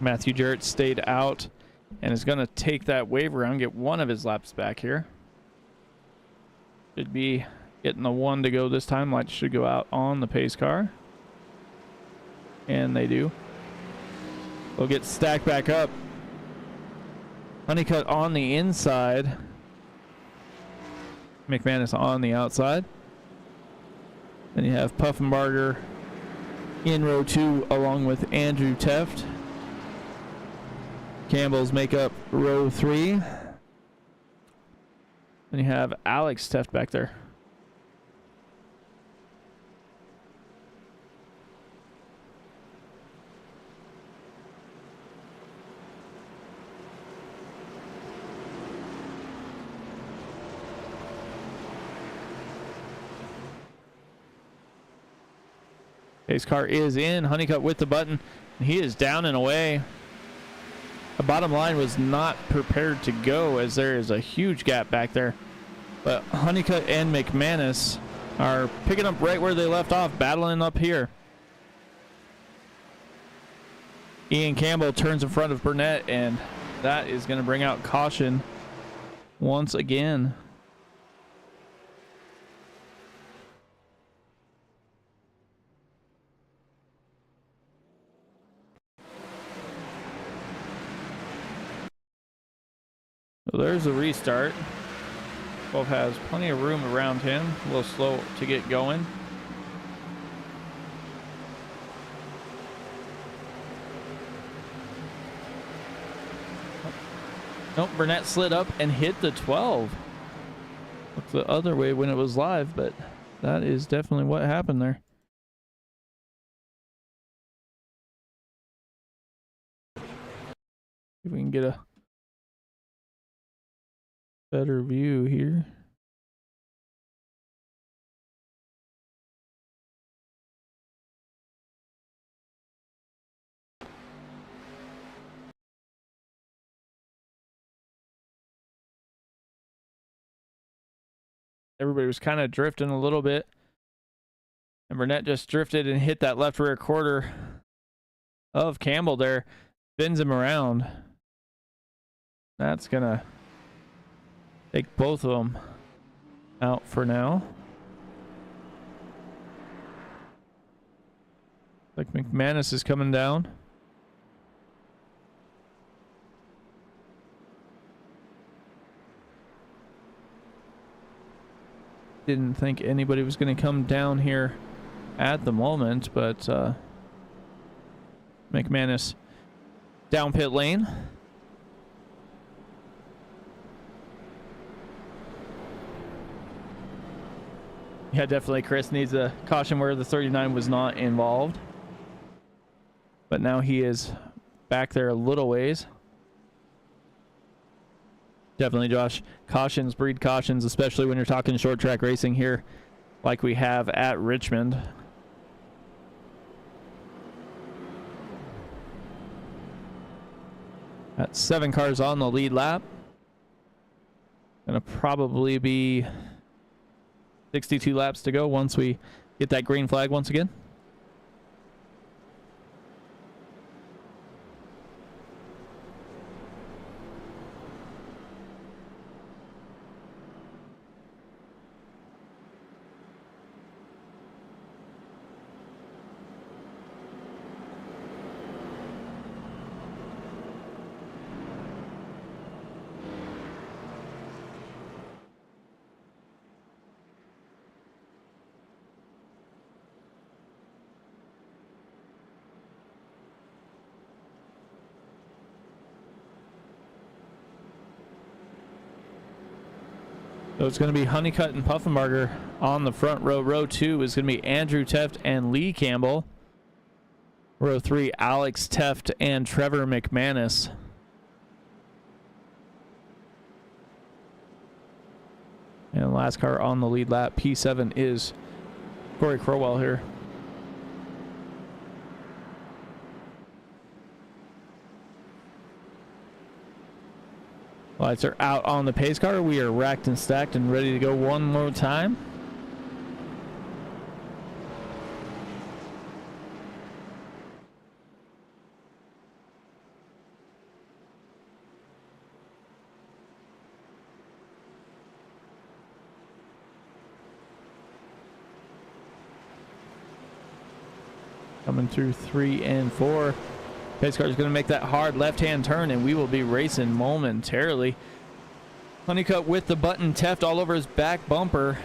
Matthew Jarrett stayed out and is going to take that wave around, get one of his laps back here. Should be getting the one to go this time. Lights should go out on the pace car. And they do. They'll get stacked back up. Honeycutt on the inside. McManus on the outside. Then you have Puffenbarger in row 2 along with Andrew Teft. Campbell's make up row 3. Then you have Alex Teft back there. Pace car is in. Honeycutt with the button. He is down and away. The bottom line was not prepared to go as there is a huge gap back there. But Honeycutt and McManus are picking up right where they left off, battling up here. Ian Campbell turns in front of Burnett, and that is going to bring out caution once again. So there's a restart. 12 has plenty of room around him. A little slow to get going. Nope, Burnett slid up and hit the 12. Looked the other way when it was live, but that is definitely what happened there. If we can get a better view here. Everybody was kind of drifting a little bit, and Burnett just drifted and hit that left rear quarter of Campbell there, spins him around. That's gonna take both of them out for now. Like McManus is coming down. Didn't think anybody was going to come down here at the moment, but McManus down pit lane. Yeah, definitely Chris needs a caution where the 39 was not involved. But now he is back there a little ways. Definitely, Josh. Cautions breed cautions, especially when you're talking short track racing here like we have at Richmond. Got 7 cars on the lead lap. Gonna probably be 62 laps to go once we get that green flag once again. So it's going to be Honeycutt and Puffenbarger on the front row. Row 2 is going to be Andrew Teft and Lee Campbell. Row 3, Alex Teft and Trevor McManus. And the last car on the lead lap, P7, is Corey Crowell here. Lights are out on the pace car. We are racked and stacked and ready to go one more time. Coming through 3 and 4. Pace car is going to make that hard left-hand turn, and we will be racing momentarily. Honeycutt with the button, Teft all over his back bumper.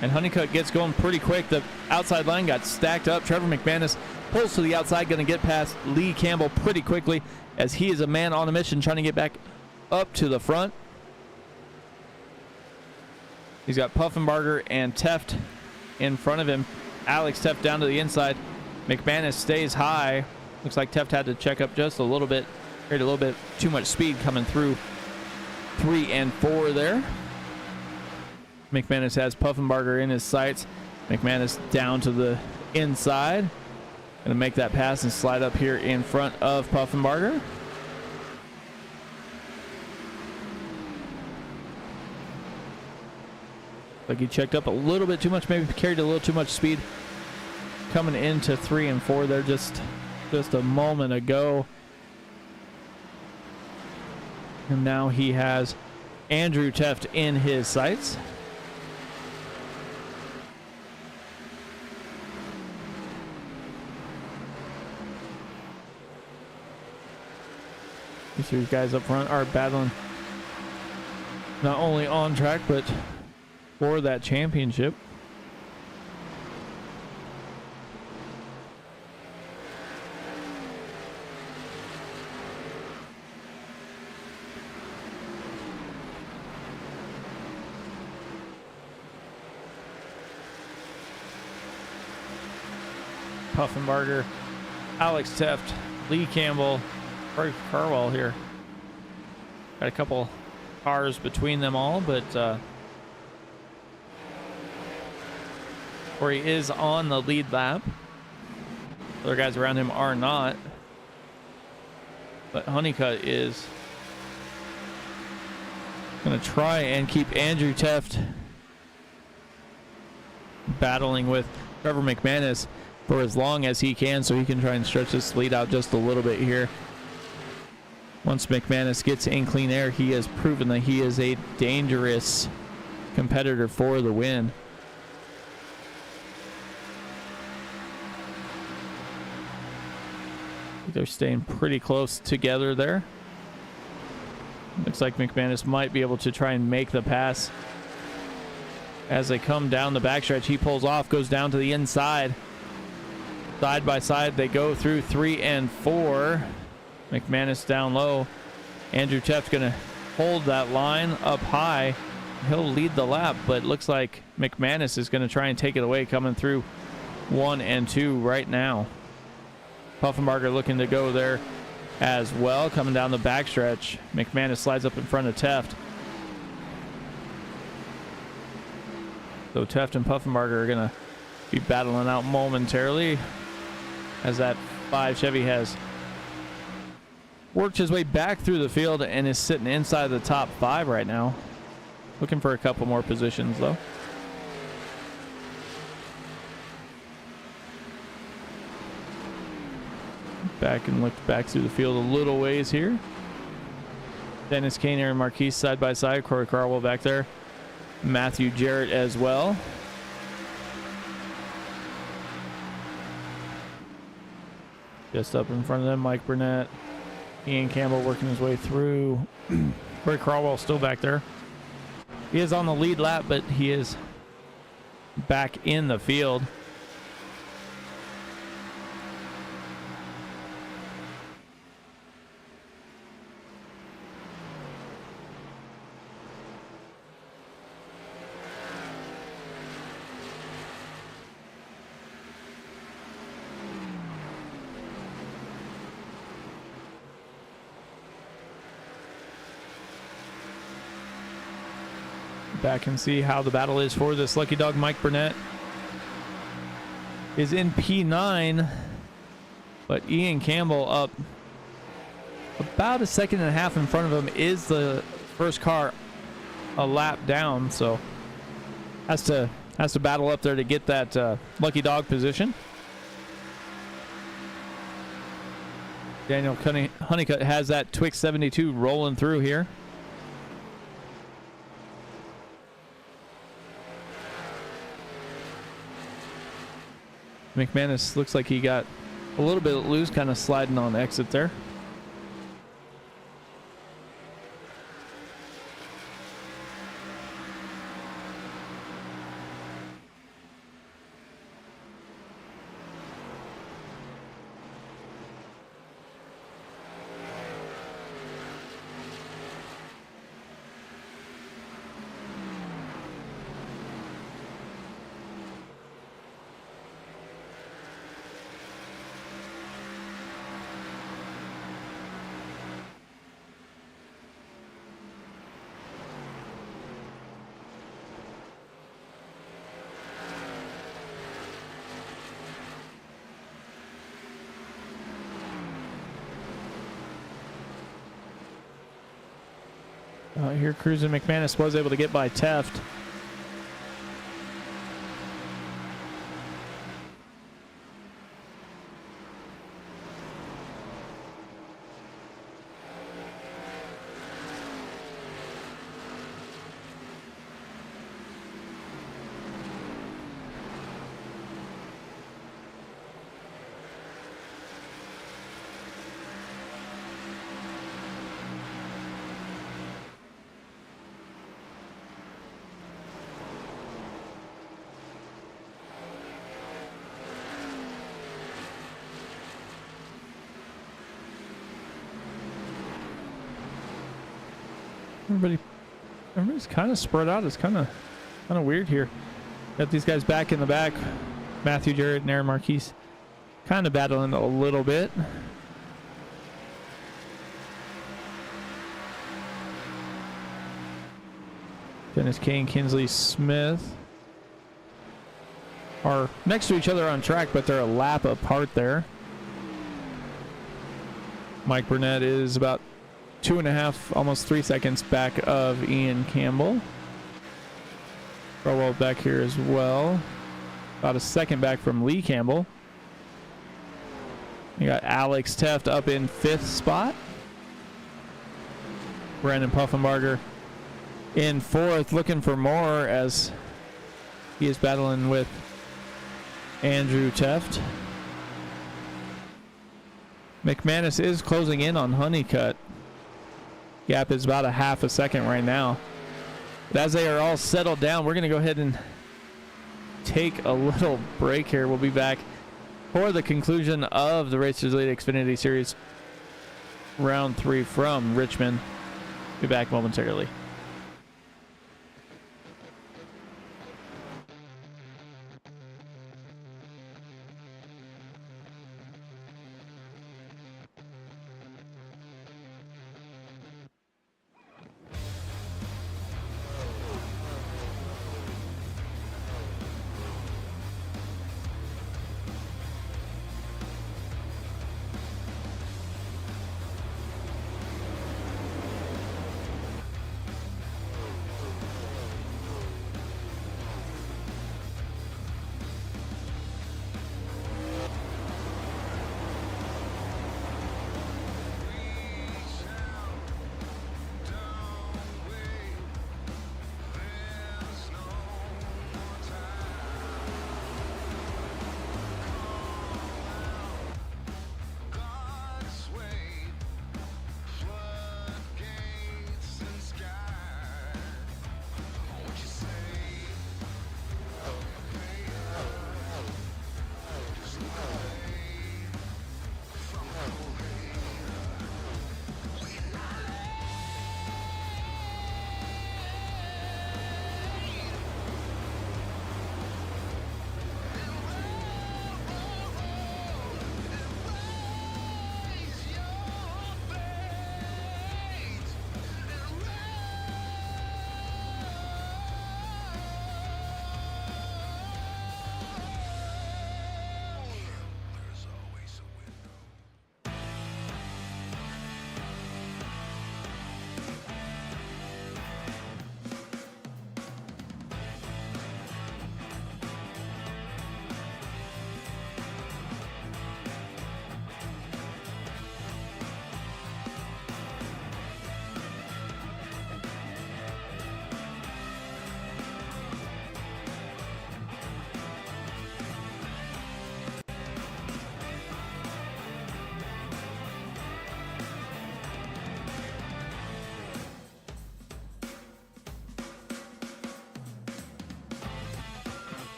And Honeycutt gets going pretty quick. The outside line got stacked up. Trevor McManus pulls to the outside, going to get past Lee Campbell pretty quickly as he is a man on a mission trying to get back up to the front. He's got Puffenbarger and Teft in front of him. Alex Teft down to the inside. McManus stays high. Looks like Teft had to check up just a little bit. Created a little bit too much speed coming through 3 and 4 there. McManus has Puffenbarger in his sights. McManus down to the inside. Gonna make that pass and slide up here in front of Puffenbarger. Like he checked up a little bit too much, maybe carried a little too much speed coming into 3 and 4 there just a moment ago. And now he has Andrew Teft in his sights. These guys up front are battling not only on track but for that championship. Puffenbarger, Alex Teft, Lee Campbell, Corey Carwell here. Got a couple cars between them all, but Corey is on the lead lap. Other guys around him are not. But Honeycutt is going to try and keep Andrew Teft battling with Trevor McManus for as long as he can, so he can try and stretch this lead out just a little bit here. Once McManus gets in clean air, he has proven that he is a dangerous competitor for the win. They're staying pretty close together there. Looks like McManus might be able to try and make the pass. As they come down the backstretch, he pulls off, goes down to the inside. Side by side, they go through 3 and 4. McManus down low. Andrew Teft going to hold that line up high. he'll lead the lap, but looks like McManus is going to try and take it away coming through 1 and 2 right now. Puffenbarger looking to go there as well, coming down the backstretch. McManus slides up in front of Teft. So Teft and Puffenbarger are going to be battling out momentarily as that 5 Chevy has worked his way back through the field and is sitting inside the top 5 right now. Looking for a couple more positions though. Back and looked back through the field a little ways here. Dennis Kane, Aaron Marquise side by side. Corey Carwell back there. Matthew Jarrett as well. Just up in front of them, Mike Burnett. Ian Campbell working his way through. Corey Carwell still back there. He is on the lead lap, but he is back in the field. Back and see how the battle is for this lucky dog. Mike Burnett is in P9, but Ian Campbell up about a second and a half in front of him is the first car a lap down, so has to battle up there to get that lucky dog position. Daniel Honeycutt has that Twix 72 rolling through here. McManus looks like he got a little bit loose, kind of sliding on exit there. Here cruising, McManus was able to get by Teft. Everybody's kind of spread out. It's kind of weird here. Got these guys back in the back. Matthew Jarrett and Aaron Marquise kind of battling a little bit. Dennis Kane, Kinsley Smith are next to each other on track, but they're a lap apart there. Mike Burnett is about 2.5, almost 3 seconds back of Ian Campbell. Crowell back here as well. About a second back from Lee Campbell. You got Alex Teft up in 5th spot. Brandon Puffenbarger in 4th, looking for more as he is battling with Andrew Teft. McManus is closing in on Honeycutt. Gap is about a half a second right now. But as they are all settled down, we're going to go ahead and take a little break here. We'll be back for the conclusion of the Racers Elite Xfinity Series Round 3 from Richmond. Be back momentarily.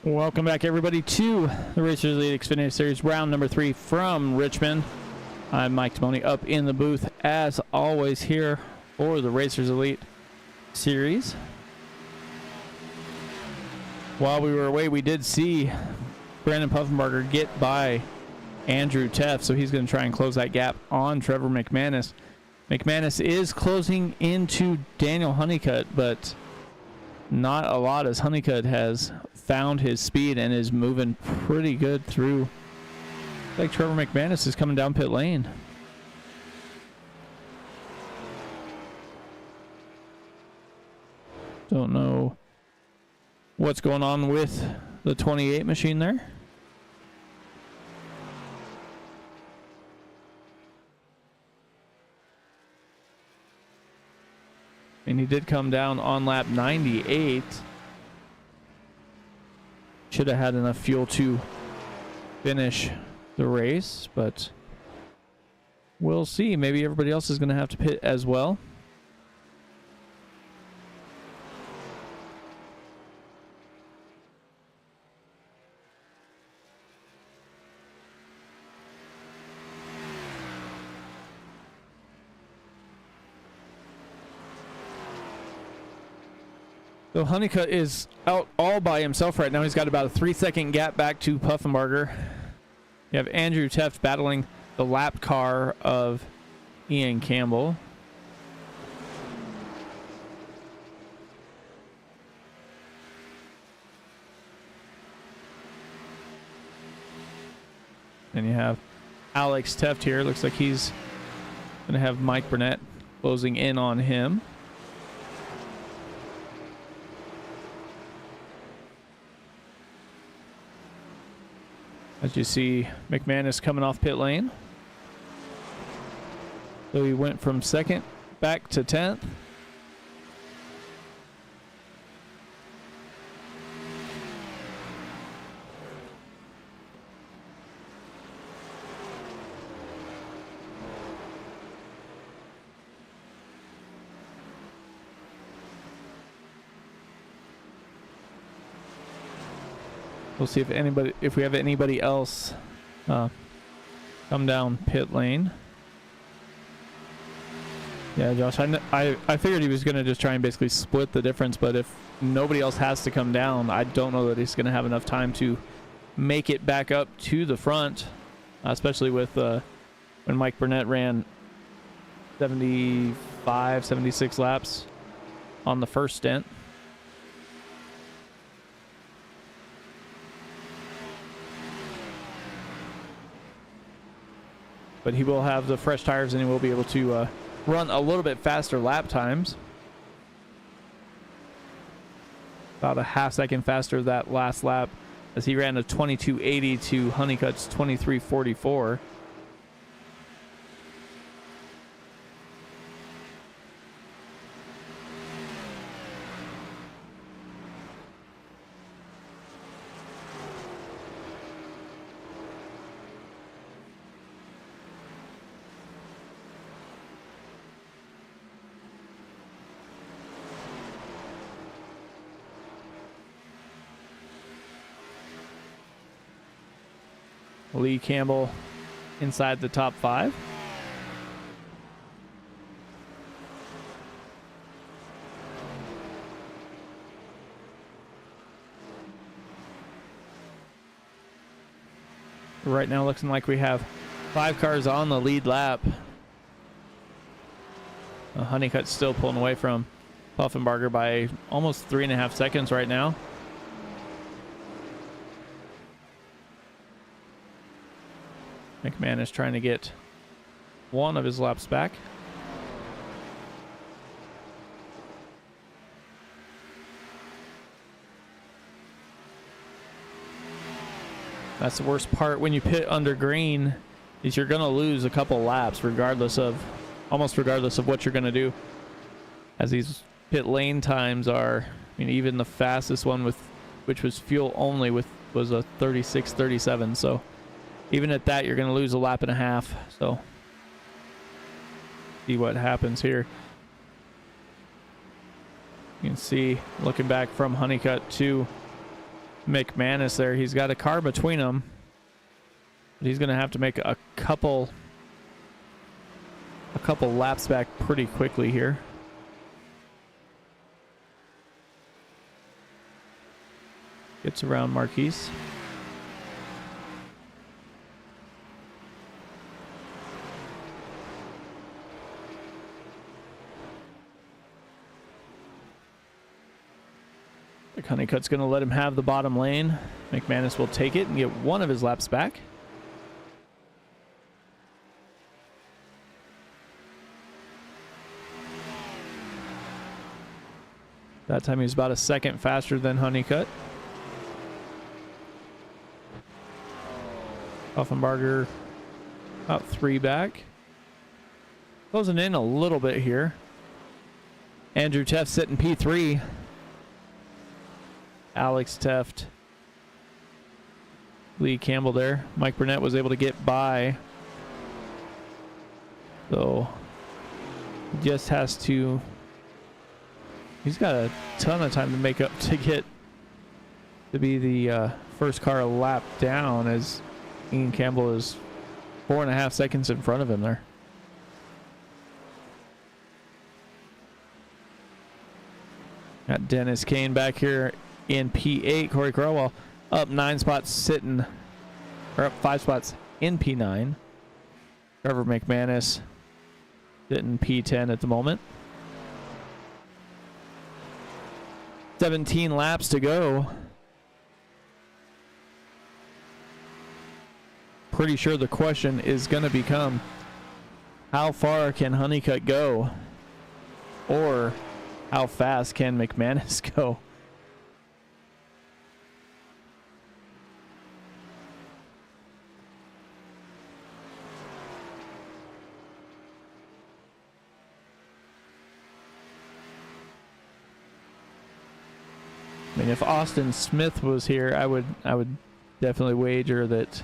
Welcome back, everybody, to the Racers Elite Xfinity Series, round number 3 from Richmond. I'm Mike Timoni up in the booth, as always, here for the Racers Elite Series. While we were away, we did see Brandon Puffenbarger get by Andrew Teff, so he's going to try and close that gap on Trevor McManus. McManus is closing into Daniel Honeycutt, but not a lot, as Honeycutt has found his speed and is moving pretty good through. Like Trevor McManus is coming down pit lane. Don't know what's going on with the 28 machine there. And he did come down on lap 98. Should have had enough fuel to finish the race, but we'll see. Maybe everybody else is going to have to pit as well. So Honeycutt is out all by himself right now. He's got about a 3-second gap back to Puffenbarger. You have Andrew Teff battling the lap car of Ian Campbell. And you have Alex Teft here. Looks like he's going to have Mike Burnett closing in on him. As you see, McManus coming off pit lane. So he went from 2nd back to 10th. We'll see if we have anybody else come down pit lane. Yeah, Josh, I figured he was going to just try and basically split the difference, but if nobody else has to come down, I don't know that he's going to have enough time to make it back up to the front, especially with when Mike Burnett ran 75, 76 laps on the first stint. But he will have the fresh tires and he will be able to run a little bit faster lap times. About a half-second faster that last lap, as he ran a 22.80 to Honeycutt's 23.44. Lee Campbell inside the top 5. Right now looking like we have 5 cars on the lead lap. Honeycutt's still pulling away from Puffenbarger by almost 3.5 seconds right now. McManus trying to get one of his laps back. That's the worst part when you pit under green, is you're going to lose a couple laps almost regardless of what you're going to do. As these pit lane times are, I mean, even the fastest one which was fuel only was a 36:37. So even at that, you're going to lose a lap and a half. So see what happens here. You can see, looking back from Honeycutt to McManus there. He's got a car between them. But he's going to have to make a couple laps back pretty quickly here. Gets around Marquise. Honeycutt's going to let him have the bottom lane. McManus will take it and get one of his laps back. That time he was about a second faster than Honeycutt. Offenbarger about 3 back. Closing in a little bit here. Andrew Teft sitting P3. Alex Teft, Lee Campbell there. Mike Burnett was able to get by. So he just has to, he's got a ton of time to make up to get to be the first car a lap down, as Ian Campbell is 4.5 seconds in front of him there. Got Dennis Kane back here in P8. Corey Crowell up 9 spots sitting, or up 5 spots in P9. Trevor McManus sitting P10 at the moment. 17 laps to go. Pretty sure the question is going to become, how far can Honeycutt go? Or how fast can McManus go? I mean, if Austin Smith was here, I would definitely wager that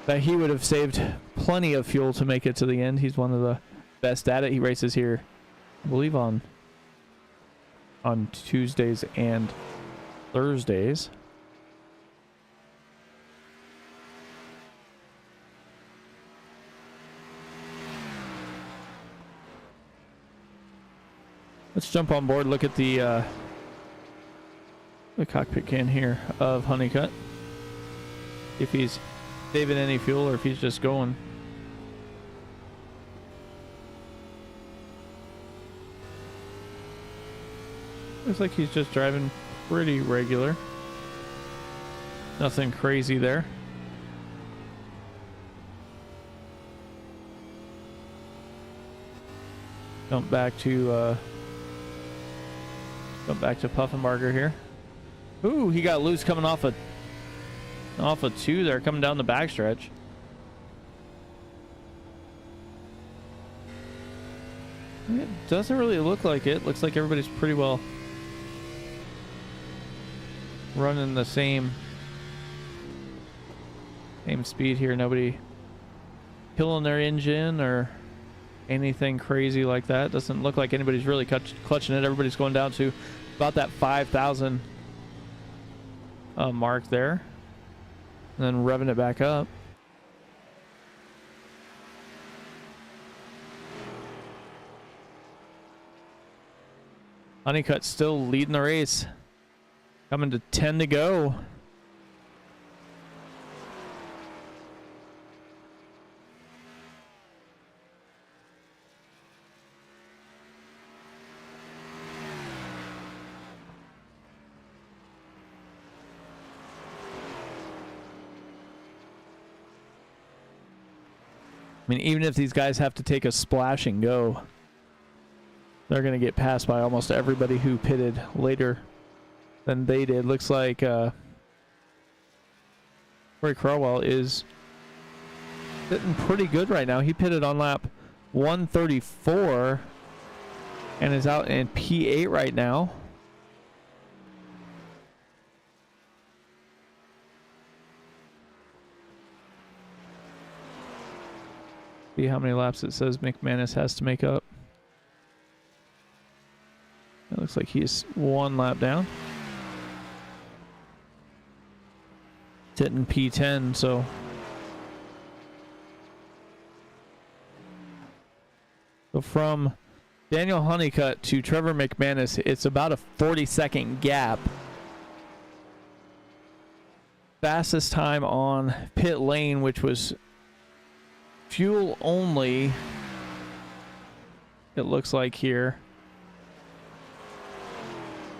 he would have saved plenty of fuel to make it to the end. He's one of the best at it. He races here, I believe, on Tuesdays and Thursdays. Let's jump on board, look at the cockpit can here of Honeycutt. If he's saving any fuel or if he's just going. Looks like he's just driving pretty regular. Nothing crazy there. Jump back to Puffenbarger here. Ooh, he got loose coming off a 2 there, coming down the backstretch. It doesn't really look like it. Looks like everybody's pretty well running the same speed here. Nobody killing their engine or anything crazy like that. Doesn't look like anybody's really clutching it. Everybody's going down to about that 5,000 mark there, and then revving it back up. Honeycutt still leading the race, coming to 10 to go. I mean, even if these guys have to take a splash and go, they're going to get passed by almost everybody who pitted later than they did. Looks like Corey Crowell is sitting pretty good right now. He pitted on lap 134 and is out in P8 right now. See how many laps it says McManus has to make up. It looks like he's 1 lap down. Sitting P10, so from Daniel Honeycutt to Trevor McManus, it's about a 40-second gap. Fastest time on pit lane, which was fuel only, it looks like here,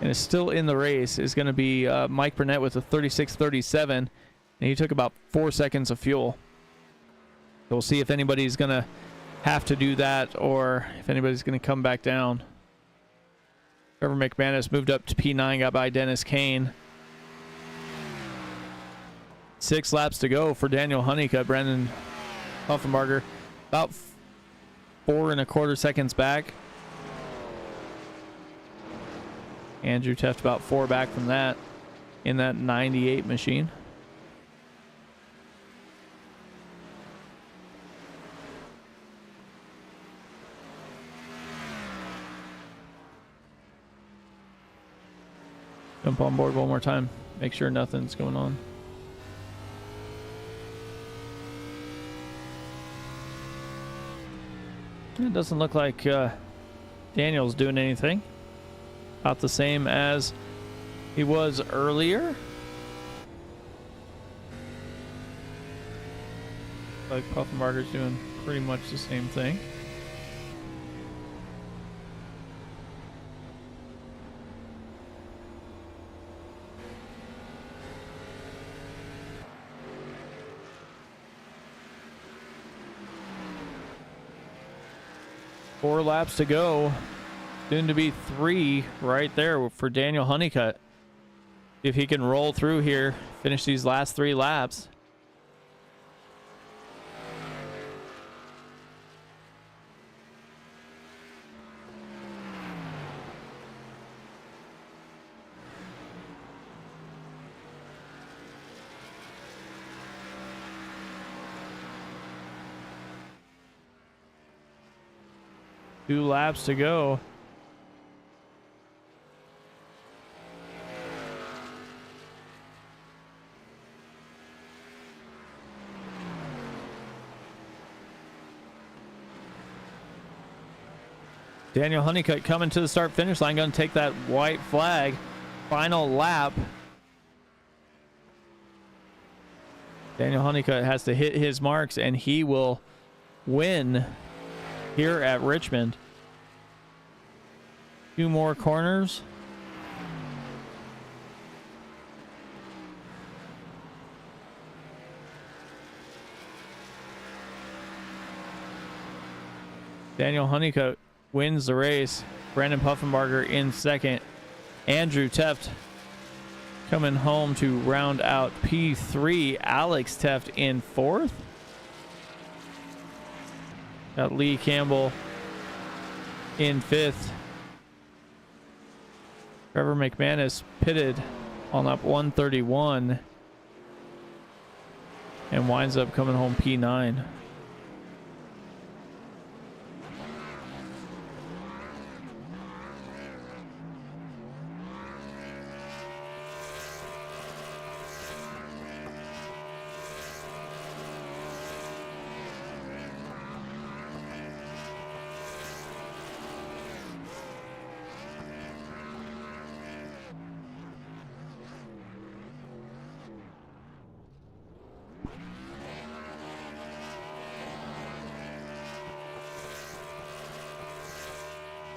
and is still in the race, is going to be Mike Burnett with a 36.37, and he took about 4 seconds of fuel. So we'll see if anybody's going to have to do that or if anybody's going to come back down. Trevor McManus moved up to P9, got by Dennis Kane. 6 laps to go for Daniel Honeycutt. Brandon Puffenbarger about 4 1/4 seconds back. Andrew Teft about 4 back from that in that 98 machine. Jump on board one more time. Make sure nothing's going on. It doesn't look like Daniel's doing anything. About the same as he was earlier. Like Puffenbarger's doing pretty much the same thing. Four laps to go. Soon to be 3 right there for Daniel Honeycutt. If he can roll through here, finish these last 3 laps. Two laps to go. Daniel Honeycutt coming to the start finish line, going to take that white flag. Final lap. Daniel Honeycutt has to hit his marks and he will win here at Richmond. 2 more corners. Daniel Honeycutt wins the race. Brandon Puffenbarger in second. Andrew Teft coming home to round out P3. Alex Teft in 4th. Got Lee Campbell in 5th. Trevor McManus pitted on lap 131 and winds up coming home P9.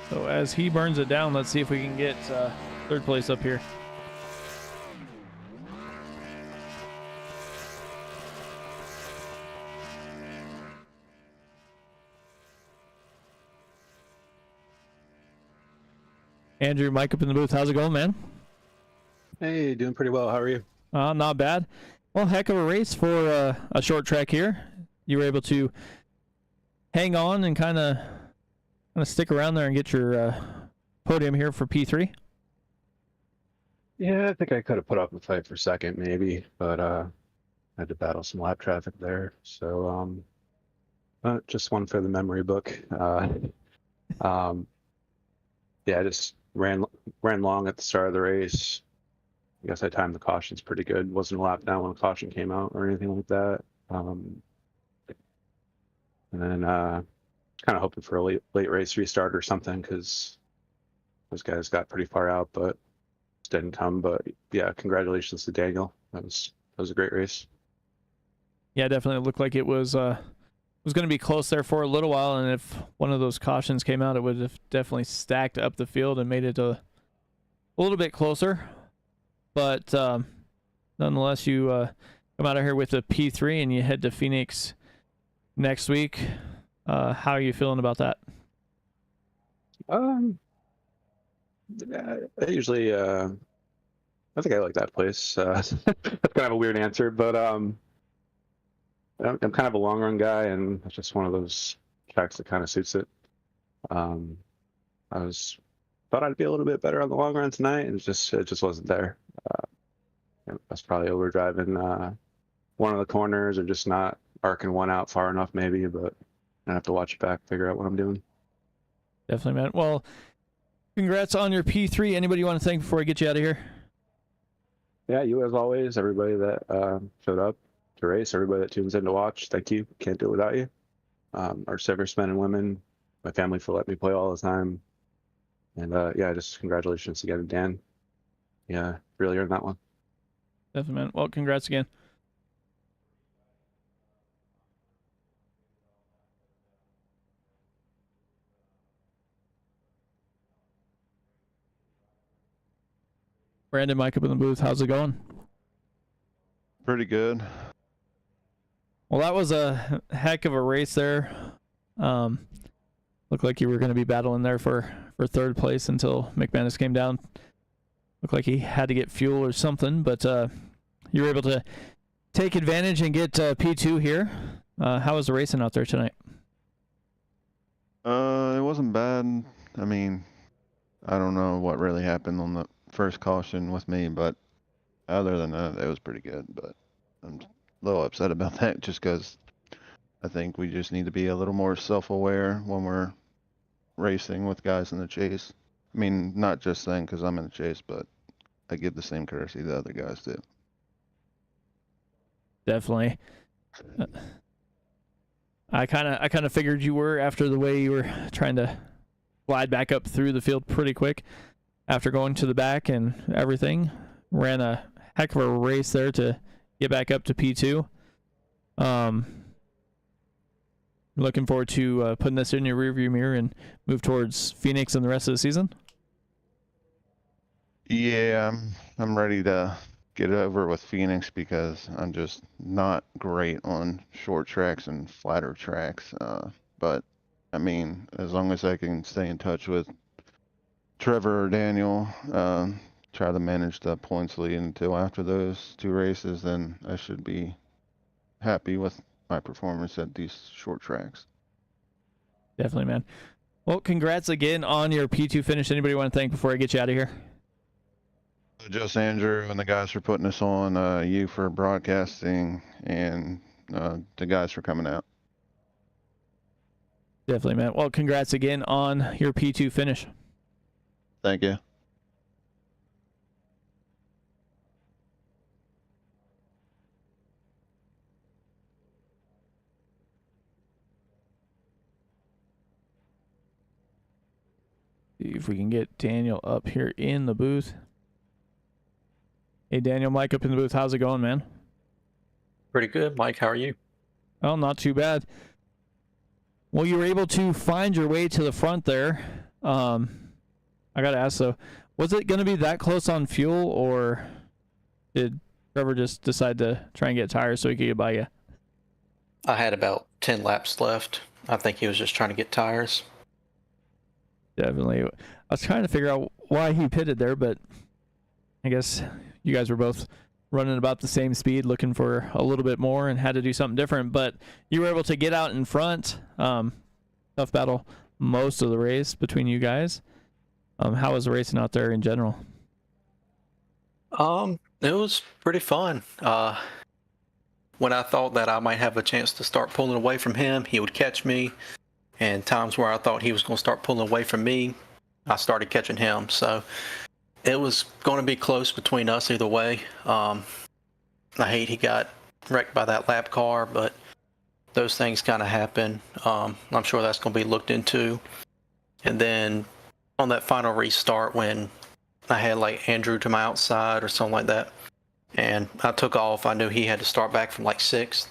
So as he burns it down, let's see if we can get 3rd place up here. Andrew, Mike up in the booth. How's it going, man? Hey, doing pretty well. How are you? Not bad. Well, heck of a race for a short track here. You were able to hang on and kind of stick around there and get your podium here for P3. Yeah, I think I could have put up a fight for second maybe, but I had to battle some lap traffic there. So just one for the memory book. Yeah, I just ran long at the start of the race. I guess I timed the cautions pretty good. Wasn't a lap down when the caution came out or anything like that. And then kind of hoping for a late race restart or something because those guys got pretty far out, but didn't come. But yeah, congratulations to Daniel. That was a great race. Yeah, definitely looked like it was going to be close there for a little while, and if one of those cautions came out, it would have definitely stacked up the field and made it a little bit closer. But nonetheless, you come out of here with a P3 and you head to Phoenix next week. How are you feeling about that? I usually, I think I like that place. That's kind of a weird answer, but I'm kind of a long run guy, and it's just one of those tracks that kind of suits it. Thought I'd be a little bit better on the long run tonight, and it just wasn't there. I was probably overdriving one of the corners, or just not arcing one out far enough, maybe. But I have to watch it back, figure out what I'm doing. Definitely, man. Well, congrats on your P3. Anybody you want to thank before I get you out of here? Yeah, you as always. Everybody that showed up to race, everybody that tunes in to watch. Thank you. Can't do it without you. Our servicemen and women, my family for letting me play all the time. And yeah, just congratulations again to Dan. Yeah, really earned that one. Definitely, man. Well, congrats again. Brandon, Mike up in the booth. How's it going? Pretty good. Well, that was a heck of a race there. Looked like you were going to be battling there for third place until McManus came down. Looked like he had to get fuel or something, but you were able to take advantage and get P2 here. How was the racing out there tonight? It wasn't bad. I mean, I don't know what really happened on the first caution with me, but other than that, it was pretty good. But I'm a little upset about that just because I think we just need to be a little more self-aware when we're racing with guys in the chase. I mean, not just saying because I'm in the chase, but I give the same courtesy the other guys do. Definitely. I kind of figured you were after the way you were trying to glide back up through the field pretty quick after going to the back and everything. Ran a heck of a race there to get back up to P2. Looking forward to putting this in your rearview mirror and move towards Phoenix and the rest of the season. Yeah, I'm ready to get over with Phoenix because I'm just not great on short tracks and flatter tracks. But I mean, as long as I can stay in touch with Trevor or Daniel, try to manage the points lead until after those two races, then I should be happy with my performance at these short tracks. Definitely, man. Well, congrats again on your P2 finish. Anybody want to thank before I get you out of here? Just Andrew and the guys for putting us on, you for broadcasting, and the guys for coming out. Definitely, man. Well, congrats again on your P2 finish. Thank you. See if we can get Daniel up here in the booth. Hey, Daniel, Mike up in the booth. How's it going, man? Pretty good. Mike, how are you? Oh, not too bad. Well, you were able to find your way to the front there. I got to ask, though, was it going to be that close on fuel, or did Trevor just decide to try and get tires so he could get by you? I had about 10 laps left. I think he was just trying to get tires. Definitely. I was trying to figure out why he pitted there, but I guess you guys were both running about the same speed, looking for a little bit more and had to do something different. But you were able to get out in front. Tough battle most of the race between you guys. How was the racing out there in general? It was pretty fun. When I thought that I might have a chance to start pulling away from him, he would catch me. And times where I thought he was going to start pulling away from me, I started catching him. So it was going to be close between us either way. I hate he got wrecked by that lap car, but those things kind of happen. I'm sure that's going to be looked into. And then on that final restart, when I had like Andrew to my outside or something like that, and I took off, I knew he had to start back from like 6th.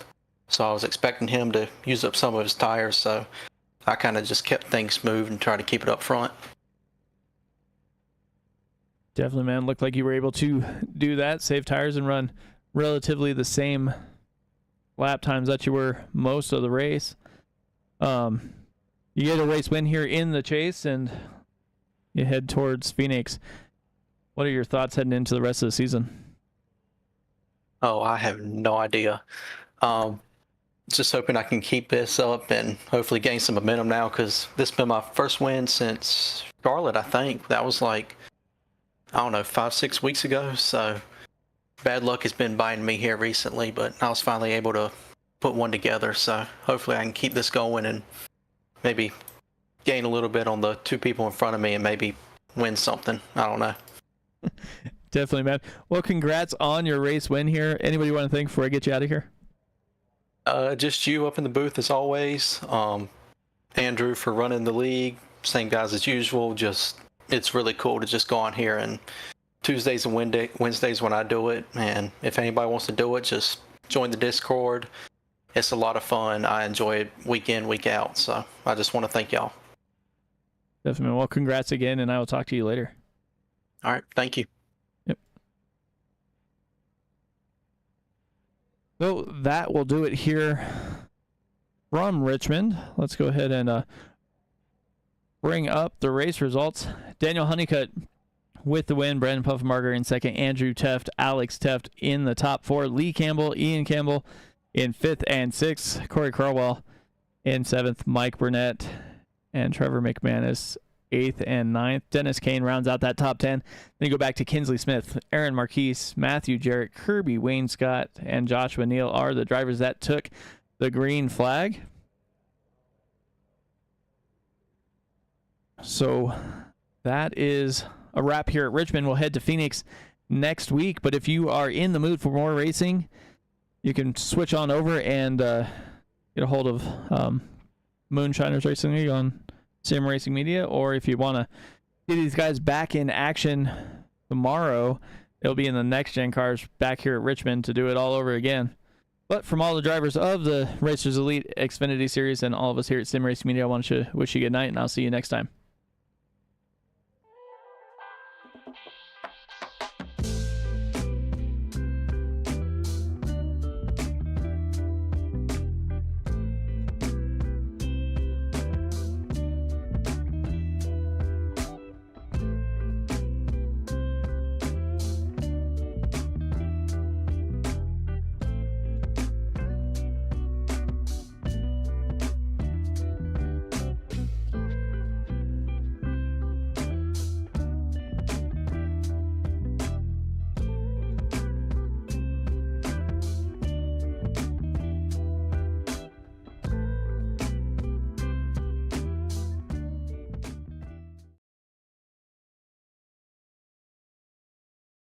So I was expecting him to use up some of his tires. So I kind of just kept things moved and tried to keep it up front. Definitely, man. Looked like you were able to do that, save tires, and run relatively the same lap times that you were most of the race. You get a race win here in the chase, and you head towards Phoenix. What are your thoughts heading into the rest of the season? Oh, I have no idea. Just hoping I can keep this up and hopefully gain some momentum now, because this has been my first win since Charlotte, I think. That was like, I don't know, 5-6 weeks ago. So bad luck has been biting me here recently, but I was finally able to put one together. So hopefully I can keep this going and maybe gain a little bit on the 2 people in front of me and maybe win something. I don't know. Definitely, man. Well, congrats on your race win here. Anybody want to thank before I get you out of here? Just you up in the booth as always. Andrew for running the league. Same guys as usual. Just, it's really cool to just go on here, and Tuesdays and Wednesdays when I do it. And if anybody wants to do it, just join the Discord. It's a lot of fun. I enjoy it week in, week out. So I just want to thank y'all. Definitely. Well, congrats again, and I will talk to you later. All right. Thank you. Yep. So that will do it here from Richmond. Let's go ahead and bring up the race results. Daniel Honeycutt with the win. Brandon Puffenbarger in second. Andrew Teft, Alex Teft in the top 4. Lee Campbell, Ian Campbell in 5th and 6th. Corey Carwell in 7th. Mike Burnett and Trevor McManus 8th and 9th. Dennis Kane rounds out that top 10. Then you go back to Kinsley Smith, Aaron Marquise, Matthew Jarrett, Kirby Wayne Scott, and Joshua Neal are the drivers that took the green flag. So that is a wrap here at Richmond. We'll head to Phoenix next week, but if you are in the mood for more racing, you can switch on over and get a hold of Moonshiners Racing League on Sim Racing Media, or if you want to get these guys back in action tomorrow, it'll be in the next gen cars back here at Richmond to do it all over again. But from all the drivers of the Racers Elite Xfinity Series and all of us here at Sim Racing Media, I want to wish you good night, and I'll see you next time.